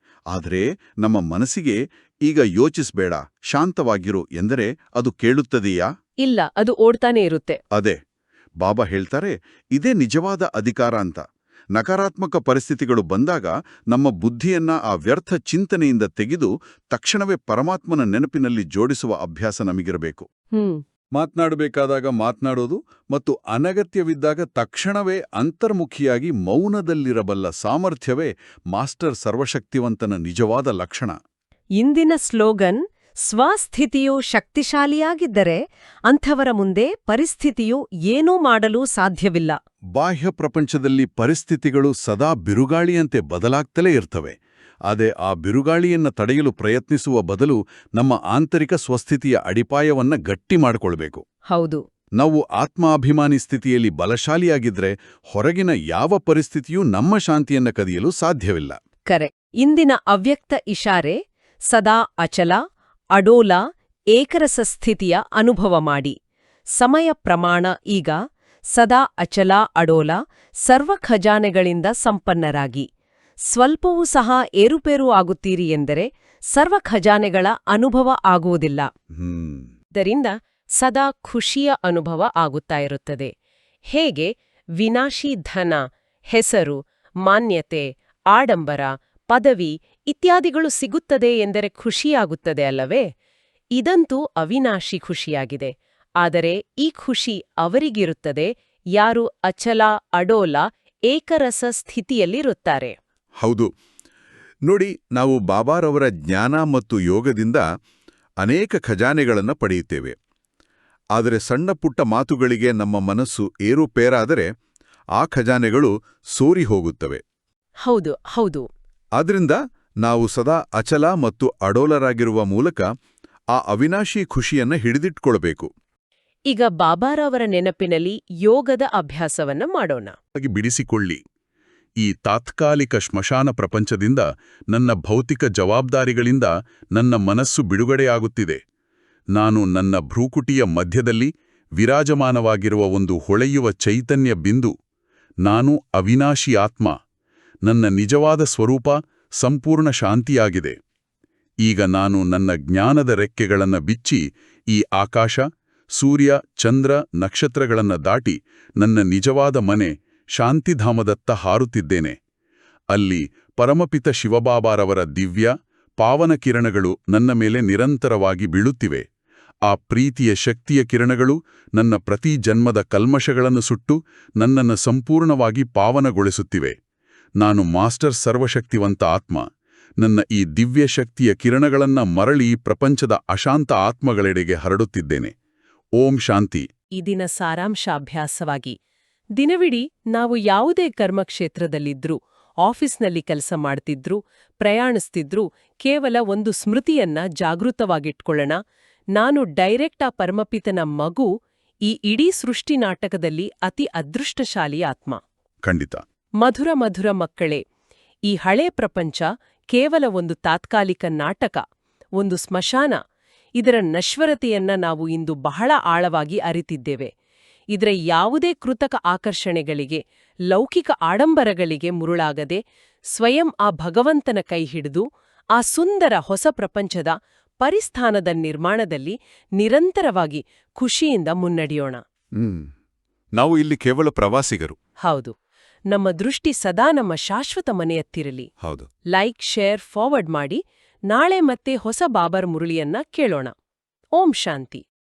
S2: ಆದರೆ ನಮ್ಮ ಮನಸ್ಸಿಗೆ ಈಗ ಯೋಚಿಸ್ಬೇಡ, ಶಾಂತವಾಗಿರು ಎಂದರೆ ಅದು ಕೇಳುತ್ತದೆಯಾ?
S1: ಇಲ್ಲ, ಅದು ಓಡ್ತಾನೆ ಇರುತ್ತೆ.
S2: ಅದೇ ಬಾಬಾ ಹೇಳ್ತಾರೆ, ಇದೇ ನಿಜವಾದ ಅಧಿಕಾರ ಅಂತ. ನಕಾರಾತ್ಮಕ ಪರಿಸ್ಥಿತಿಗಳು ಬಂದಾಗ ನಮ್ಮ ಬುದ್ಧಿಯನ್ನ ಆ ವ್ಯರ್ಥ ಚಿಂತನೆಯಿಂದ ತೆಗೆದು ತಕ್ಷಣವೇ ಪರಮಾತ್ಮನ ನೆನಪಿನಲ್ಲಿ ಜೋಡಿಸುವ ಅಭ್ಯಾಸ ನಮಗಿರಬೇಕು. ಮಾತ್ನಾಡಬೇಕಾದಾಗ ಮಾತ್ನಾಡೋದು ಮತ್ತು ಅನಗತ್ಯವಿದ್ದಾಗ ತಕ್ಷಣವೇ ಅಂತರ್ಮುಖಿಯಾಗಿ ಮೌನದಲ್ಲಿರಬಲ್ಲ ಸಾಮರ್ಥ್ಯವೇ ಮಾಸ್ಟರ್ ಸರ್ವಶಕ್ತಿವಂತನ ನಿಜವಾದ ಲಕ್ಷಣ.
S1: ಇಂದಿನ ಸ್ಲೋಗನ್ ಸ್ವಸ್ಥಿತಿಯು ಶಕ್ತಿಶಾಲಿಯಾಗಿದ್ದರೆ ಅಂಥವರ ಮುಂದೆ ಪರಿಸ್ಥಿತಿಯು ಏನೂ ಮಾಡಲು ಸಾಧ್ಯವಿಲ್ಲ.
S2: ಬಾಹ್ಯ ಪ್ರಪಂಚದಲ್ಲಿ ಪರಿಸ್ಥಿತಿಗಳು ಸದಾ ಬಿರುಗಾಳಿಯಂತೆ ಬದಲಾಗ್ತಲೇ ಇರ್ತವೆ. ಆದರೆ ಆ ಬಿರುಗಾಳಿಯನ್ನ ತಡೆಯಲು ಪ್ರಯತ್ನಿಸುವ ಬದಲು ನಮ್ಮ ಆಂತರಿಕ ಸ್ವಸ್ಥಿತಿಯ ಅಡಿಪಾಯವನ್ನ ಗಟ್ಟಿ ಮಾಡಿಕೊಳ್ಬೇಕು.
S1: ಹೌದು.
S2: ನಾವು ಆತ್ಮಾಭಿಮಾನಿ ಸ್ಥಿತಿಯಲ್ಲಿ ಬಲಶಾಲಿಯಾಗಿದ್ರೆ ಹೊರಗಿನ ಯಾವ ಪರಿಸ್ಥಿತಿಯೂ ನಮ್ಮ ಶಾಂತಿಯನ್ನ ಕದಿಯಲು ಸಾಧ್ಯವಿಲ್ಲ.
S1: ಕರೆ. ಇಂದಿನ ಅವ್ಯಕ್ತ ಇಶಾರೆ ಸದಾ ಅಚಲ, ಅಡೋಲ, ಏಕರಸ ಸ್ಥಿತಿಯ ಅನುಭವ ಮಾಡಿ. ಸಮಯ ಪ್ರಮಾಣ ಈಗ ಸದಾ ಅಚಲ, ಅಡೋಲ, ಸರ್ವ ಖಜಾನೆಗಳಿಂದ ಸಂಪನ್ನರಾಗಿ. ಸ್ವಲ್ಪವೂ ಸಹ ಏರುಪೇರು ಆಗುತ್ತೀರಿ ಎಂದರೆ ಸರ್ವ ಖಜಾನೆಗಳ ಅನುಭವ ಆಗುವುದಿಲ್ಲ. ಇದರಿಂದ ಸದಾ ಖುಷಿಯ ಅನುಭವ ಆಗುತ್ತಾ ಇರುತ್ತದೆ. ಹೇಗೆ ವಿನಾಶಿ ಧನ, ಹೆಸರು, ಮಾನ್ಯತೆ, ಆಡಂಬರ, ಪದವಿ ಇತ್ಯಾದಿಗಳು ಸಿಗುತ್ತದೆ ಎಂದರೆ ಖುಷಿಯಾಗುತ್ತದೆ ಅಲ್ಲವೇ? ಇದಂತೂ ಅವಿನಾಶಿ ಖುಷಿಯಾಗಿದೆ. ಆದರೆ ಈ ಖುಷಿ ಅವರಿಗಿರುತ್ತದೆ ಯಾರು ಅಚಲ, ಅಡೋಲ, ಏಕರಸ ಸ್ಥಿತಿಯಲ್ಲಿರುತ್ತಾರೆ.
S2: ಹೌದು ನೋಡಿ, ನಾವು ಬಾಬಾರವರ ಜ್ಞಾನ ಮತ್ತು ಯೋಗದಿಂದ ಅನೇಕ ಖಜಾನೆಗಳನ್ನು ಪಡೆಯುತ್ತೇವೆ. ಆದರೆ ಸಣ್ಣ ಪುಟ್ಟ ಮಾತುಗಳಿಗೆ ನಮ್ಮ ಮನಸ್ಸು ಏರುಪೇರಾದರೆ ಆ ಖಜಾನೆಗಳು ಸೋರಿ ಹೋಗುತ್ತವೆ.
S1: ಹೌದು ಹೌದು.
S2: ಆದ್ರಿಂದ ನಾವು ಸದಾ ಅಚಲ ಮತ್ತು ಅಡೋಲರಾಗಿರುವ ಮೂಲಕ ಆ ಅವಿನಾಶಿ ಖುಷಿಯನ್ನ ಹಿಡಿದಿಟ್ಕೊಳ್ಬೇಕು.
S1: ಈಗ ಬಾಬಾರವರ ನೆನಪಿನಲ್ಲಿ ಯೋಗದ ಅಭ್ಯಾಸವನ್ನ ಮಾಡೋಣ.
S2: ಬಿಡಿಸಿಕೊಳ್ಳಿ. ಈ ತಾತ್ಕಾಲಿಕ ಶ್ಮಶಾನ ಪ್ರಪಂಚದಿಂದ, ನನ್ನ ಭೌತಿಕ ಜವಾಬ್ದಾರಿಗಳಿಂದ ನನ್ನ ಮನಸ್ಸು ಬಿಡುಗಡೆಯಾಗುತ್ತಿದೆ. ನಾನು ನನ್ನ ಭ್ರೂಕುಟಿಯ ಮಧ್ಯದಲ್ಲಿ ವಿರಾಜಮಾನವಾಗಿರುವ ಒಂದು ಹೊಳೆಯುವ ಚೈತನ್ಯ ಬಿಂದು. ನಾನು ಅವಿನಾಶಿ ಆತ್ಮ. ನನ್ನ ನಿಜವಾದ ಸ್ವರೂಪ ಸಂಪೂರ್ಣ ಶಾಂತಿಯಾಗಿದೆ. ಈಗ ನಾನು ನನ್ನ ಜ್ಞಾನದ ರೆಕ್ಕೆಗಳನ್ನು ಬಿಚ್ಚಿ ಈ ಆಕಾಶ, ಸೂರ್ಯ, ಚಂದ್ರ, ನಕ್ಷತ್ರಗಳನ್ನು ದಾಟಿ ನನ್ನ ನಿಜವಾದ ಮನೆ ಶಾಂತಿಧಾಮದತ್ತ ಹಾರುತ್ತಿದ್ದೇನೆ. ಅಲ್ಲಿ ಪರಮಪಿತ ಶಿವಬಾಬಾರವರ ದಿವ್ಯ, ಪಾವನ ಕಿರಣಗಳು ನನ್ನ ಮೇಲೆ ನಿರಂತರವಾಗಿ ಬೀಳುತ್ತಿವೆ. ಆ ಪ್ರೀತಿಯ ಶಕ್ತಿಯ ಕಿರಣಗಳು ನನ್ನ ಪ್ರತಿ ಜನ್ಮದ ಕಲ್ಮಶಗಳನ್ನು ಸುಟ್ಟು ನನ್ನನ್ನು ಸಂಪೂರ್ಣವಾಗಿ ಪಾವನಗೊಳಿಸುತ್ತಿವೆ. ನಾನು ಮಾಸ್ಟರ್ ಸರ್ವಶಕ್ತಿವಂತ ಆತ್ಮ. ನನ್ನ ಈ ದಿವ್ಯ ಶಕ್ತಿಯ ಕಿರಣಗಳನ್ನ ಮರಳಿ ಪ್ರಪಂಚದ ಅಶಾಂತ ಆತ್ಮಗಳೆಡೆಗೆ ಹರಡುತ್ತಿದ್ದೇನೆ. ಓಂ ಶಾಂತಿ.
S1: ಈ ದಿನ ಸಾರಾಂಶಾಭ್ಯಾಸವಾಗಿ ದಿನವಿಡೀ ನಾವು ಯಾವುದೇ ಕರ್ಮಕ್ಷೇತ್ರದಲ್ಲಿದ್ರೂ, ಆಫೀಸ್ನಲ್ಲಿ ಕೆಲಸ ಮಾಡ್ತಿದ್ರೂ, ಪ್ರಯಾಣಿಸ್ತಿದ್ರೂ ಕೇವಲ ಒಂದು ಸ್ಮೃತಿಯನ್ನ ಜಾಗೃತವಾಗಿಟ್ಕೊಳ್ಳೋಣ. ನಾನು ಡೈರೆಕ್ಟ್ ಆ ಪರಮಪಿತನ ಮಗು, ಈ ಇಡೀ ಸೃಷ್ಟಿ ನಾಟಕದಲ್ಲಿ ಅತಿ ಅದೃಷ್ಟಶಾಲಿ ಆತ್ಮ.
S2: ಖಂಡಿತ.
S1: ಮಧುರ ಮಧುರ ಮಕ್ಕಳೇ, ಈ ಹಳೇ ಪ್ರಪಂಚ ಕೇವಲ ಒಂದು ತಾತ್ಕಾಲಿಕ ನಾಟಕ, ಒಂದು ಸ್ಮಶಾನ. ಇದರ ನಶ್ವರತೆಯನ್ನ ನಾವು ಇಂದು ಬಹಳ ಆಳವಾಗಿ ಅರಿತಿದ್ದೇವೆ. ಇದರ ಯಾವುದೇ ಕೃತಕ ಆಕರ್ಷಣೆಗಳಿಗೆ, ಲೌಕಿಕ ಆಡಂಬರಗಳಿಗೆ ಮುರುಳಾಗದೆ ಸ್ವಯಂ ಆ ಭಗವಂತನ ಕೈ ಹಿಡಿದು ಆ ಸುಂದರ ಹೊಸ ಪ್ರಪಂಚದ ಪರಿಸ್ಥಾನದ ನಿರ್ಮಾಣದಲ್ಲಿ ನಿರಂತರವಾಗಿ ಖುಷಿಯಿಂದ ಮುನ್ನಡೆಯೋಣ.
S2: ನಾವು ಇಲ್ಲಿ ಕೇವಲ ಪ್ರವಾಸಿಗರು.
S1: ಹೌದು. ನಮ್ಮ ದೃಷ್ಟಿ ಸದಾ ನಮ್ಮ ಶಾಶ್ವತ ಮನೆಯತ್ತಿರಲಿ.
S2: ಹೌದು.
S1: ಲೈಕ್, ಶೇರ್, ಫಾರ್ವರ್ಡ್ ಮಾಡಿ. ನಾಳೆ ಮತ್ತೆ ಹೊಸ ಬಾಬರ್ ಮುರಳಿಯನ್ನ ಕೇಳೋಣ. ಓಂ ಶಾಂತಿ.